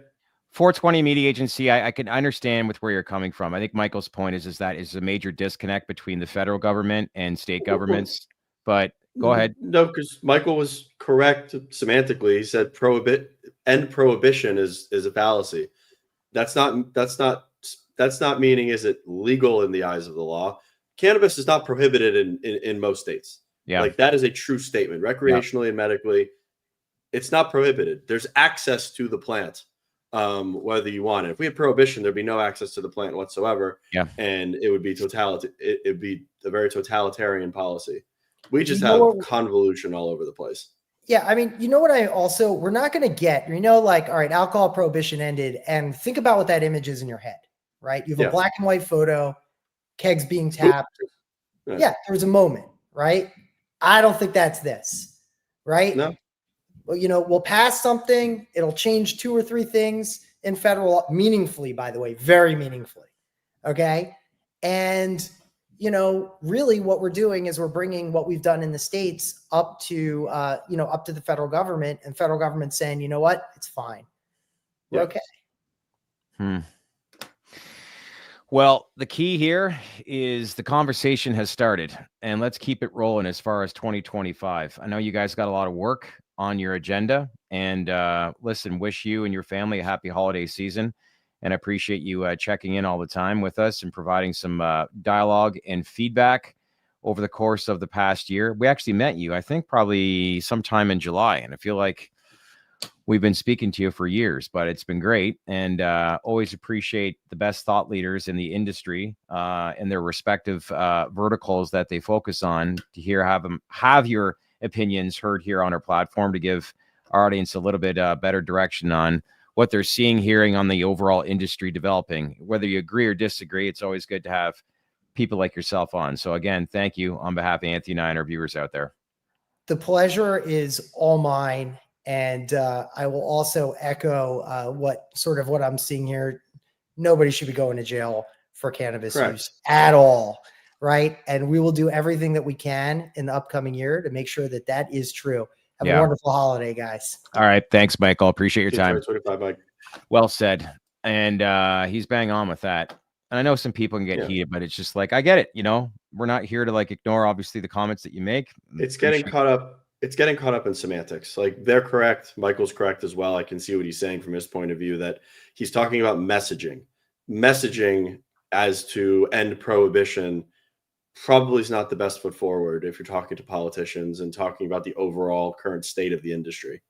420 Media Agency, I can understand with where you're coming from. I think Michael's point is that is a major disconnect between the federal government and state governments. But go ahead. No, because Michael was correct semantically. He said end prohibition is a fallacy. That's not meaning is it legal in the eyes of the law. Cannabis is not prohibited in most states. Yeah. Like that is a true statement. Recreationally and medically, it's not prohibited. There's access to the plant. whether you want it. If we had prohibition, there'd be no access to the plant whatsoever. Yeah. And it would be it'd be a very totalitarian policy. We just You know have what- convolution all over the place. Yeah, I mean, you know what we're not going to get, like, all right, alcohol prohibition ended, and think about what that image is in your head, right? You have a black and white photo, kegs being tapped. Yeah, there was a moment, right? I don't think that's this, right? No. Well, we'll pass something, it'll change 2 or 3 things in federal law, meaningfully, by the way, very meaningfully, okay? And really what we're doing is we're bringing what we've done in the States up to, up to the federal government, and federal government saying, you know what, it's fine. We're okay. Well, the key here is the conversation has started, and let's keep it rolling as far as 2025. I know you guys got a lot of work on your agenda, and listen, wish you and your family a happy holiday season. And I appreciate you checking in all the time with us and providing some dialogue and feedback over the course of the past year. We actually met you, I think, probably sometime in July. And I feel like we've been speaking to you for years, but it's been great. And always appreciate the best thought leaders in the industry and their respective verticals that they focus on to have your opinions heard here on our platform to give our audience a little bit better direction on what they're seeing, hearing on the overall industry developing. Whether you agree or disagree, it's always good to have people like yourself on. So again, thank you on behalf of Anthony and I and our viewers out there. The pleasure is all mine. And I will also echo what I'm seeing here. Nobody should be going to jail for cannabis use at all, right? And we will do everything that we can in the upcoming year to make sure that that is true. Have a wonderful holiday, guys. All right. Thanks, Michael. Appreciate your time. 25, Mike. Well said. And he's bang on with that. And I know some people can get heated, but it's just like, I get it. We're not here to ignore, obviously, the comments that you make. It's getting caught up in semantics. Like, they're correct. Michael's correct as well. I can see what he's saying from his point of view, that he's talking about messaging as to end prohibition probably is not the best foot forward if you're talking to politicians and talking about the overall current state of the industry.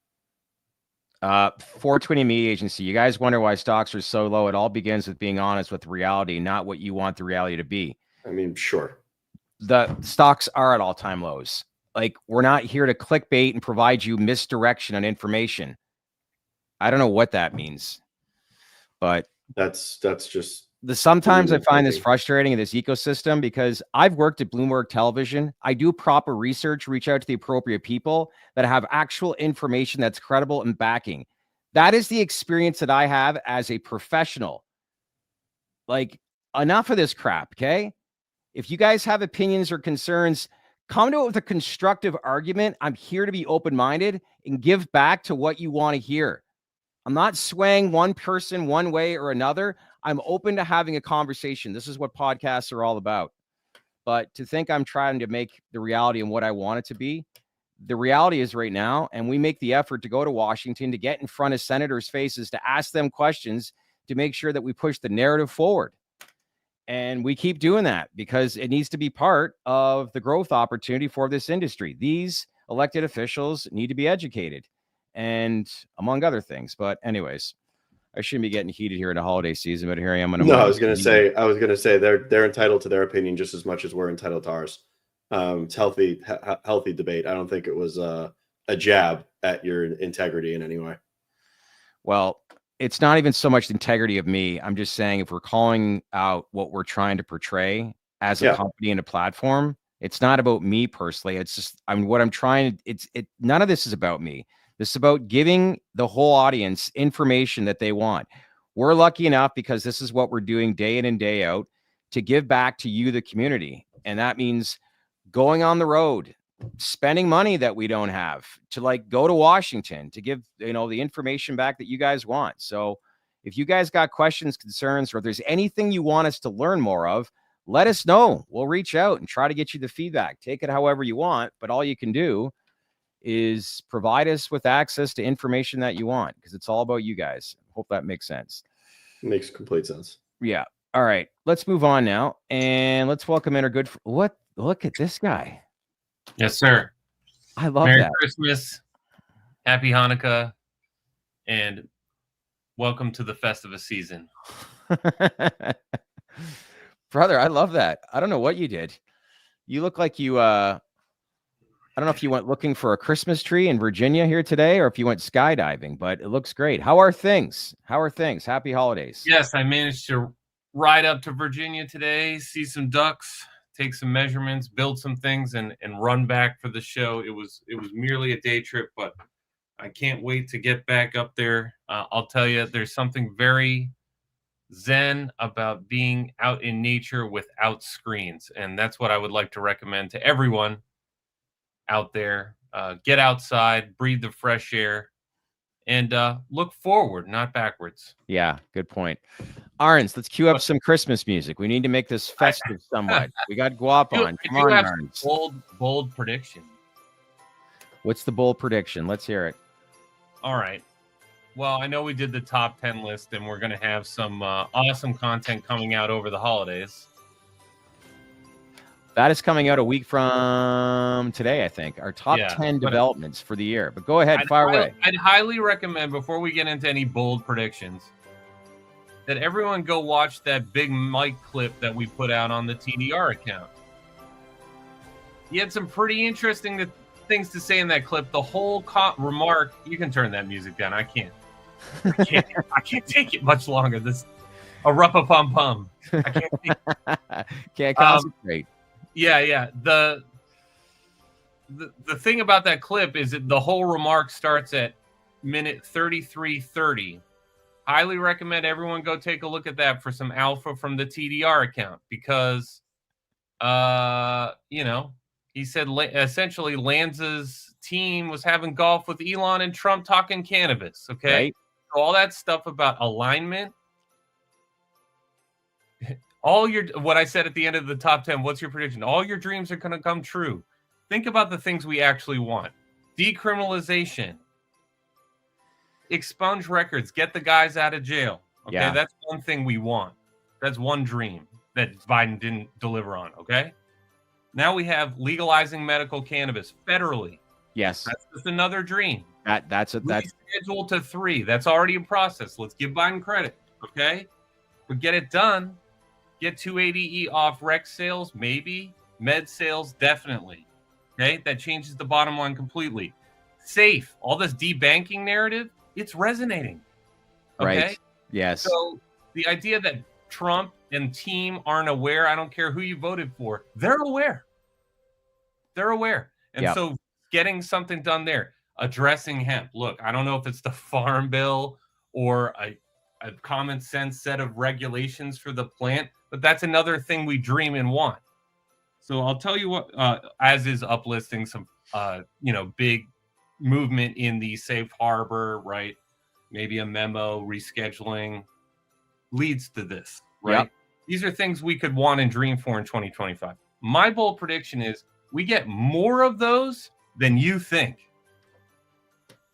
420 Media Agency. You guys wonder why stocks are so low. It all begins with being honest with reality, not what you want the reality to be. I mean, sure. The stocks are at all-time lows. We're not here to clickbait and provide you misdirection on information. I don't know what that means, but that's just sometimes I find this frustrating in this ecosystem, because I've worked at Bloomberg Television. I do proper research, reach out to the appropriate people that have actual information that's credible and backing. That is the experience that I have as a professional. Enough of this crap, okay? If you guys have opinions or concerns, come to it with a constructive argument. I'm here to be open-minded and give back to what you want to hear. I'm not swaying one person one way or another. I'm open to having a conversation. This is what podcasts are all about. But to think I'm trying to make the reality and what I want it to be, the reality is right now, and we make the effort to go to Washington, to get in front of senators' faces, to ask them questions, to make sure that we push the narrative forward. And we keep doing that because it needs to be part of the growth opportunity for this industry. These elected officials need to be educated, and among other things. But anyways, I shouldn't be getting heated here in the holiday season, but here I am. I was going to say they're entitled to their opinion just as much as we're entitled to ours. It's healthy debate. I don't think it was a jab at your integrity in any way. Well, it's not even so much the integrity of me. I'm just saying, if we're calling out what we're trying to portray as a company and a platform, it's not about me personally. It's just, what I'm trying to, none of this is about me. This is about giving the whole audience information that they want. We're lucky enough, because this is what we're doing day in and day out, to give back to you, the community. And that means going on the road, spending money that we don't have, to go to Washington to give, the information back that you guys want. So if you guys got questions, concerns, or if there's anything you want us to learn more of, let us know. We'll reach out and try to get you the feedback. Take it however you want, but all you can do is provide us with access to information that you want, because it's all about you guys. Hope that makes sense. Makes complete sense. Yeah. All right. Let's move on now, and let's welcome in our good. Look at this guy. Yes, sir. I love Merry that. Christmas, Happy Hanukkah, and welcome to the Festivus season. Brother, I love that. I don't know what you did. You look like you I don't know if you went looking for a Christmas tree in Virginia here today or if you went skydiving, but it looks great. How are things? Happy holidays. Yes, I managed to ride up to Virginia today, see some ducks, take some measurements, build some things, and run back for the show. It was merely a day trip, but I can't wait to get back up there. I'll tell you, there's something very zen about being out in nature without screens, and that's what I would like to recommend to everyone out there. Get outside, breathe the fresh air, and look forward, not backwards. Yeah, good point. Arns, let's cue up some Christmas music. We need to make this festive somewhat. We got Guap on. Come on, have Arns. bold prediction. What's the bold prediction? Let's hear it. All right. Well, I know we did the top 10 list, and we're going to have some awesome content coming out over the holidays. That is coming out a week from today, I think. Our top 10 developments for the year. But go ahead, fire away. I'd highly recommend, before we get into any bold predictions, that everyone go watch that Big Mike clip that we put out on the TDR account. He had some pretty interesting things to say in that clip. The whole remark, you can turn that music down. I can't take it much longer. This a ruppa pum pum. I can't take it. Can't concentrate. Yeah. The thing about that clip is that the whole remark starts at minute 33:30. Highly recommend everyone go take a look at that for some alpha from the TDR account, because he said essentially Lanza's team was having golf with Elon and Trump talking cannabis. Okay. Right. So all that stuff about alignment, what I said at the end of the top 10, what's your prediction? All your dreams are going to come true. Think about the things we actually want. Decriminalization. Expunge records. Get the guys out of jail. Okay, Yeah. That's one thing we want. That's one dream that Biden didn't deliver on. Okay. Now we have legalizing medical cannabis federally. Yes. That's just another dream. That's Scheduled to 3. That's already in process. Let's give Biden credit. Okay. But get it done. Get 280E off rec sales, maybe. Med sales, definitely. Okay, that changes the bottom line completely. Safe, all this debanking narrative, it's resonating. Okay? Right. Yes. So the idea that Trump and team aren't aware, I don't care who you voted for, they're aware. They're aware. And so getting something done there, addressing hemp. Look, I don't know if it's the farm bill or a common sense set of regulations for the plant, but that's another thing we dream and want. So I'll tell you what, as is uplisting some, big movement in the safe harbor, right? Maybe a memo, rescheduling leads to this, right? Yep. These are things we could want and dream for in 2025. My bold prediction is we get more of those than you think.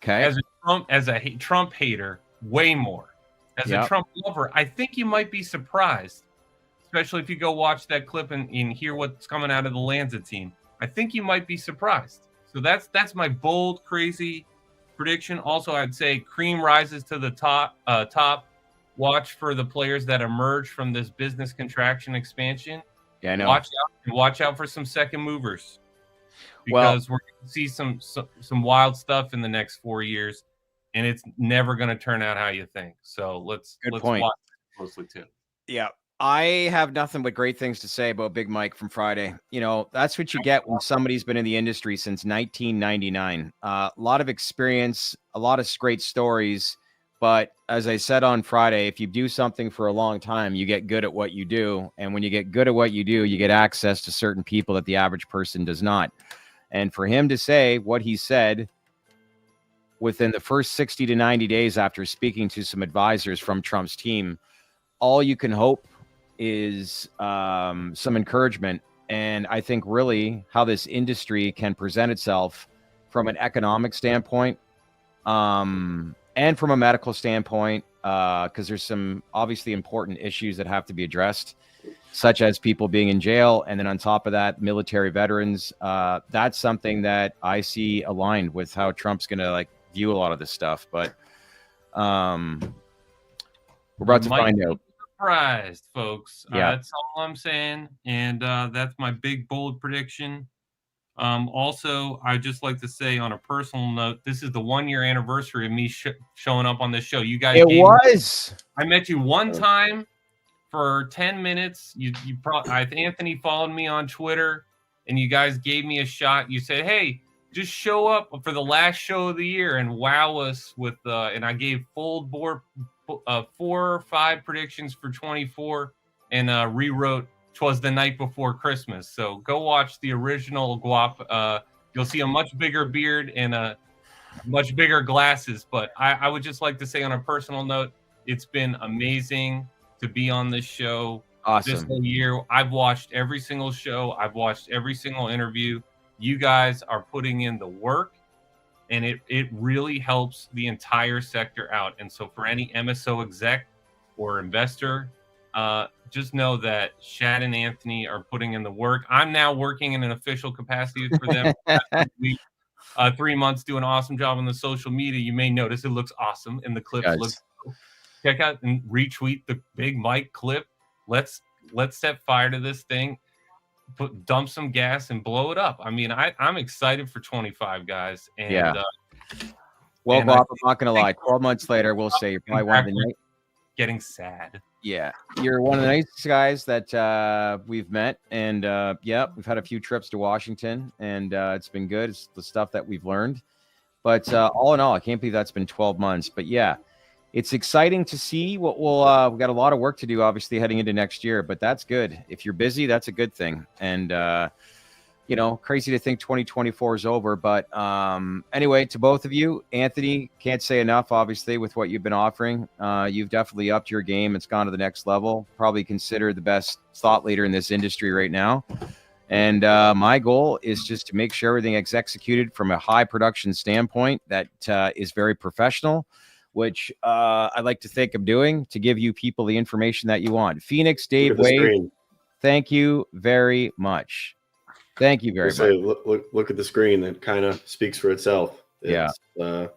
Okay. As a Trump hater, way more. As a Trump lover, I think you might be surprised, especially if you go watch that clip and hear what's coming out of the Lanza team. I think you might be surprised. So that's my bold, crazy prediction. Also, I'd say cream rises to the top. Watch for the players that emerge from this business contraction expansion. Yeah, I know. Watch out for some second movers, because we're going to see some wild stuff in the next 4 years. And it's never going to turn out how you think. So let's point. watch closely too. Yeah. I have nothing but great things to say about Big Mike from Friday. That's what you get when somebody's been in the industry since 1999. A lot of experience, a lot of great stories. But as I said on Friday, if you do something for a long time, you get good at what you do. And when you get good at what you do, you get access to certain people that the average person does not. And for him to say what he said within the first 60 to 90 days after speaking to some advisors from Trump's team, all you can hope is some encouragement. And I think really how this industry can present itself from an economic standpoint and from a medical standpoint, because there's some obviously important issues that have to be addressed, such as people being in jail. And then on top of that, military veterans. That's something that I see aligned with how Trump's going to view a lot of this stuff. But We're about You to find out. Surprised, folks. Yeah. That's all I'm saying. And that's my big, bold prediction. Also, I'd just like to say on a personal note, this is the 1-year anniversary of me showing up on this show. You guys, I met you one time for 10 minutes. Anthony followed me on Twitter, and you guys gave me a shot. You said, "Hey, just show up for the last show of the year and wow us with." And I gave full board 4 or 5 predictions for 24, and rewrote "'Twas the Night Before Christmas." So go watch the original Guap. You'll see a much bigger beard and much bigger glasses. But I would just like to say on a personal note, it's been amazing to be on this show. Awesome. This whole year. I've watched every single show. I've watched every single interview. You guys are putting in the work, and it really helps the entire sector out. And so for any MSO exec or investor, just know that Shad and Anthony are putting in the work. I'm now working in an official capacity for them. 3 months, do an awesome job on the social media. You may notice it looks awesome, and the clips look. Check out and retweet the Big Mike clip. Let's set fire to this thing. Dump some gas and blow it up. I mean, I'm excited for 25, guys. And well, Bob, I'm not gonna lie. 12 months later, we'll say you're probably one of the getting sad. Yeah, you're one of the nicest guys that we've met, and we've had a few trips to Washington, and it's been good. It's the stuff that we've learned, but all in all, I can't believe that's been 12 months. But yeah, it's exciting to see what we've got a lot of work to do, obviously, heading into next year, but that's good. If you're busy, that's a good thing. And, crazy to think 2024 is over. But anyway, to both of you, Anthony, can't say enough, obviously, with what you've been offering. You've definitely upped your game. It's gone to the next level. Probably considered the best thought leader in this industry right now. And my goal is just to make sure everything is executed from a high production standpoint that is very professional, which I like to think I'm doing to give you people the information that you want. Phoenix, Dave, Wade, thank you very much. Thank you very much. Look at the screen. It kind of speaks for itself. Can't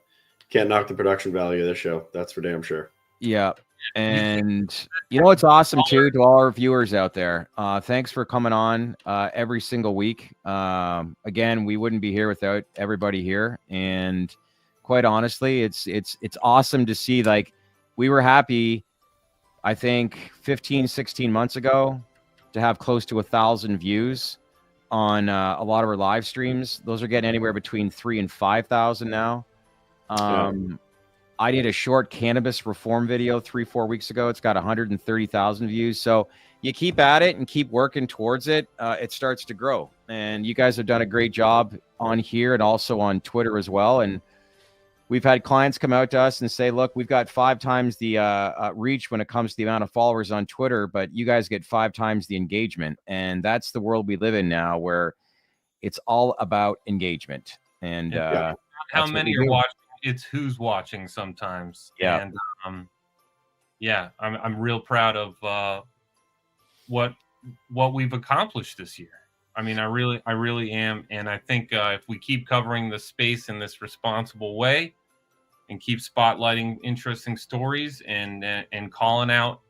knock the production value of this show. That's for damn sure. Yeah. And you know what's awesome too, to all our viewers out there, thanks for coming on every single week. Again, we wouldn't be here without everybody here. And quite honestly, it's awesome to see. Like, we were happy, I think 15, 16 months ago, to have close to 1,000 views on a lot of our live streams. Those are getting anywhere between 3,000 and 5,000 now. I did a short cannabis reform video 3-4 weeks ago. It's got 130,000 views. So you keep at it and keep working towards it. It starts to grow. And you guys have done a great job on here and also on Twitter as well. And we've had clients come out to us and say, look, we've got 5 times the reach when it comes to the amount of followers on Twitter, but you guys get 5 times the engagement. And that's the world we live in now, where it's all about engagement. And how many are watching? It's who's watching sometimes. Yeah. And I'm real proud of what we've accomplished this year. I mean, I really am. And I think if we keep covering the space in this responsible way and keep spotlighting interesting stories and calling out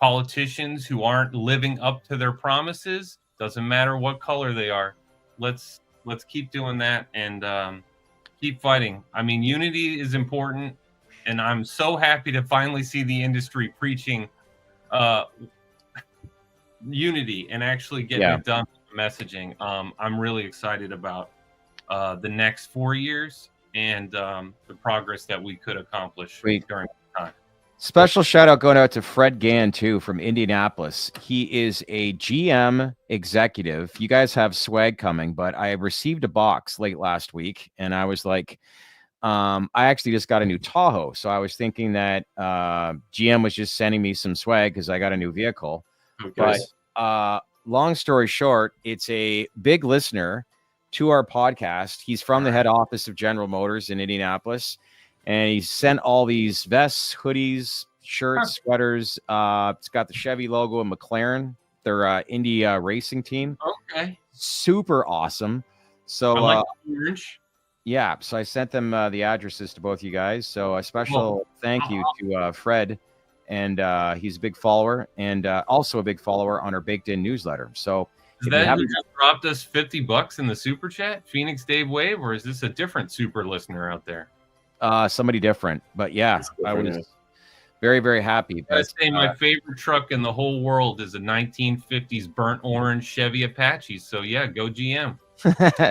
politicians who aren't living up to their promises, doesn't matter what color they are, let's keep doing that and keep fighting. I mean, unity is important, and I'm so happy to finally see the industry preaching unity and actually getting it done with messaging. I'm really excited about the next 4 years and the progress that we could accomplish during the time. Special shout out going out to Fred Gann too, from Indianapolis. He is a GM executive. You guys have swag coming, but I received a box late last week and I was like, I actually just got a new Tahoe. So I was thinking that GM was just sending me some swag because I got a new vehicle. Okay. But long story short, it's a big listener to our podcast. He's from the head office of General Motors in Indianapolis. And he sent all these vests, hoodies, shirts, sweaters. It's got the Chevy logo and McLaren, their Indy racing team. Okay. Super awesome. So, I like the orange. Yeah. So I sent them the addresses to both you guys. So a special thank you to Fred and he's a big follower, and also a big follower on our Baked In newsletter. So is that who just dropped us $50 in the super chat, Phoenix Dave Wave, or is this a different super listener out there? Somebody different, but yeah, I was very, very happy. I say my favorite truck in the whole world is a 1950s burnt orange Chevy Apache. So yeah, go GM.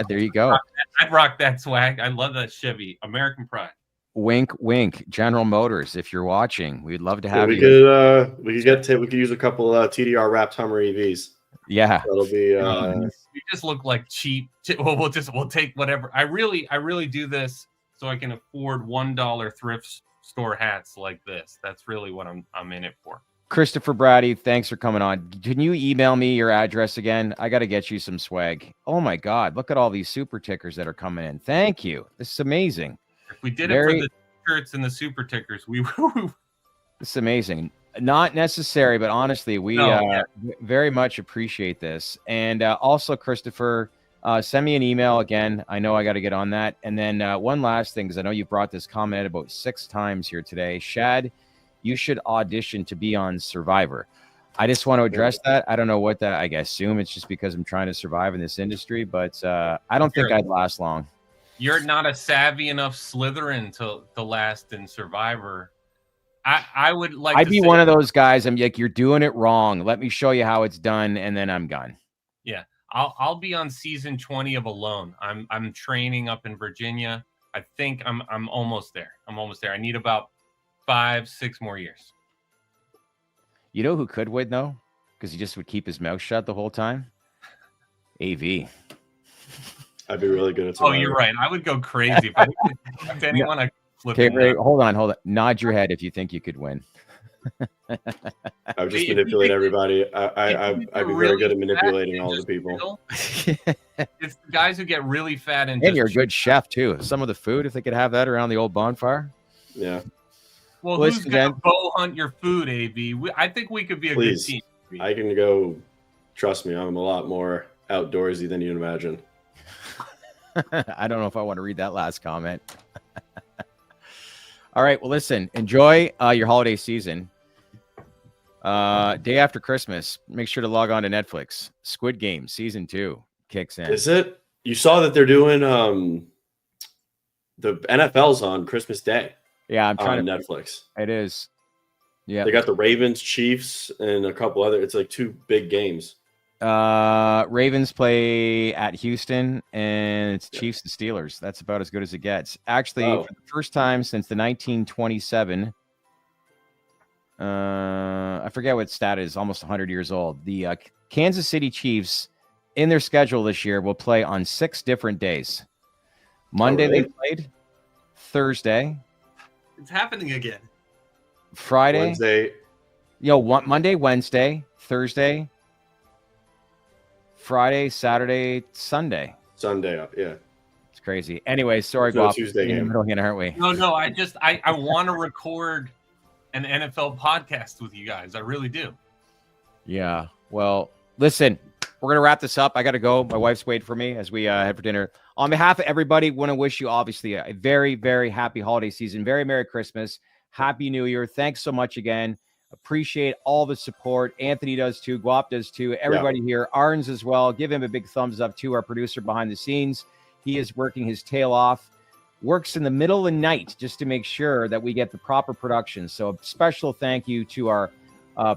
There you go. I'd rock that swag. I love that Chevy. American pride. Wink, wink. General Motors, if you're watching, we'd love to have we you. We could use a couple TDR wrapped Hummer EVs. Yeah, that'll be. We just look like cheap. We'll take whatever. I really do this so I can afford $1 thrift store hats like this. That's really what I'm in it for. Christopher Brady, thanks for coming on. Can you email me your address again? I got to get you some swag. Oh my God, look at all these super tickers that are coming in. Thank you. This is amazing. If we did it for the shirts and the super tickers, we This is amazing. Not necessary, but honestly, we very much appreciate this. And also, Christopher, send me an email again. I know I got to get on that. And then one last thing, because I know you've brought this comment about 6 times here today. Shad, you should audition to be on Survivor. I just want to address that. I don't know what that, I assume it's just because I'm trying to survive in this industry, but I don't think I'd last long. You're not a savvy enough Slytherin to last in Survivor. I would like I'd be one of those guys. I'm like, you're doing it wrong. Let me show you how it's done, and then I'm gone. Yeah. I'll be on season 20 of Alone. I'm training up in Virginia. I think I'm almost there. I need about 5-6 more years. You know who could win though? Because he just would keep his mouth shut the whole time. AV. I'd be really good at Survivor. Oh, you're right. I would go crazy if anyone. I flip. Okay, Ray, hold on. Nod your head if you think you could win. I would just manipulate everybody. I'd be very good at manipulating all the people. It's the guys who get really fat and you're a good chef too. Some of the food, if they could have that around the old bonfire. Yeah. Well, who's going to bow hunt your food, AV? I think we could be a good team. I can go. Trust me, I'm a lot more outdoorsy than you'd imagine. I don't know if I want to read that last comment. All right. Well, listen, enjoy your holiday season. Day after Christmas, make sure to log on to Netflix. Squid Game season 2 kicks in. Is it? You saw that they're doing the NFL's on Christmas Day. Yeah, I'm trying on to Netflix. It is. Yeah. They got the Ravens, Chiefs, and a couple other. It's like 2 big games. Ravens play at Houston, and it's Chiefs and Steelers. That's about as good as it gets. Actually, for the first time since the 1927, I forget what stat is, almost 100 years old. The Kansas City Chiefs, in their schedule this year, will play on 6 different days. Monday they played, Thursday. It's happening again. Friday. Wednesday. Monday, Wednesday, Thursday, Friday, Saturday, Sunday. Sunday, yeah. It's crazy. Anyway, sorry, Bob. Tuesday game, aren't we? No. I want to record an NFL podcast with you guys. I really do. Yeah. Well, listen, we're gonna wrap this up. I gotta go. My wife's waiting for me as we head for dinner. On behalf of everybody, want to wish you obviously a very, very happy holiday season. Very Merry Christmas. Happy New Year. Thanks so much again. Appreciate all the support. Anthony does too. Guap does too. Everybody here. Arns as well. Give him a big thumbs up too. Our producer behind the scenes. He is working his tail off. Works in the middle of the night just to make sure that we get the proper production. So a special thank you to our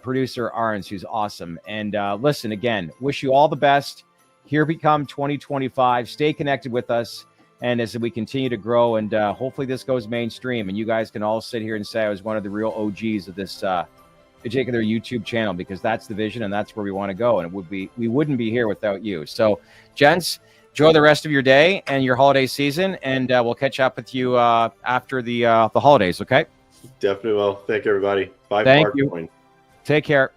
producer Arns, who's awesome. And listen, again, wish you all the best. Here we come 2025. Stay connected with us. And as we continue to grow, and hopefully this goes mainstream, and you guys can all sit here and say I was one of the real OGs of this particular YouTube channel, because that's the vision and that's where we want to go. And we wouldn't be here without you. So, gents, enjoy the rest of your day and your holiday season, and we'll catch up with you after the holidays. Okay? Definitely will. Thank you, everybody. Bye. Thank you. Take care.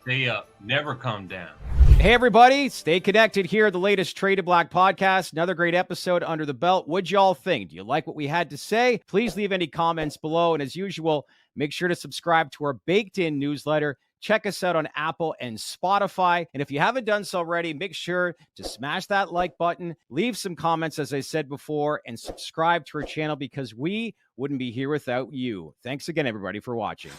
Stay up. Never come down. Hey, everybody. Stay connected here. The latest Traded Black podcast. Another great episode under the belt. What'd y'all think? Do you like what we had to say? Please leave any comments below. And as usual, make sure to subscribe to our Baked In newsletter Check us out on Apple and Spotify. And if you haven't done so already, make sure to smash that like button, leave some comments, as I said before, and subscribe to our channel because we wouldn't be here without you. Thanks again, everybody, for watching.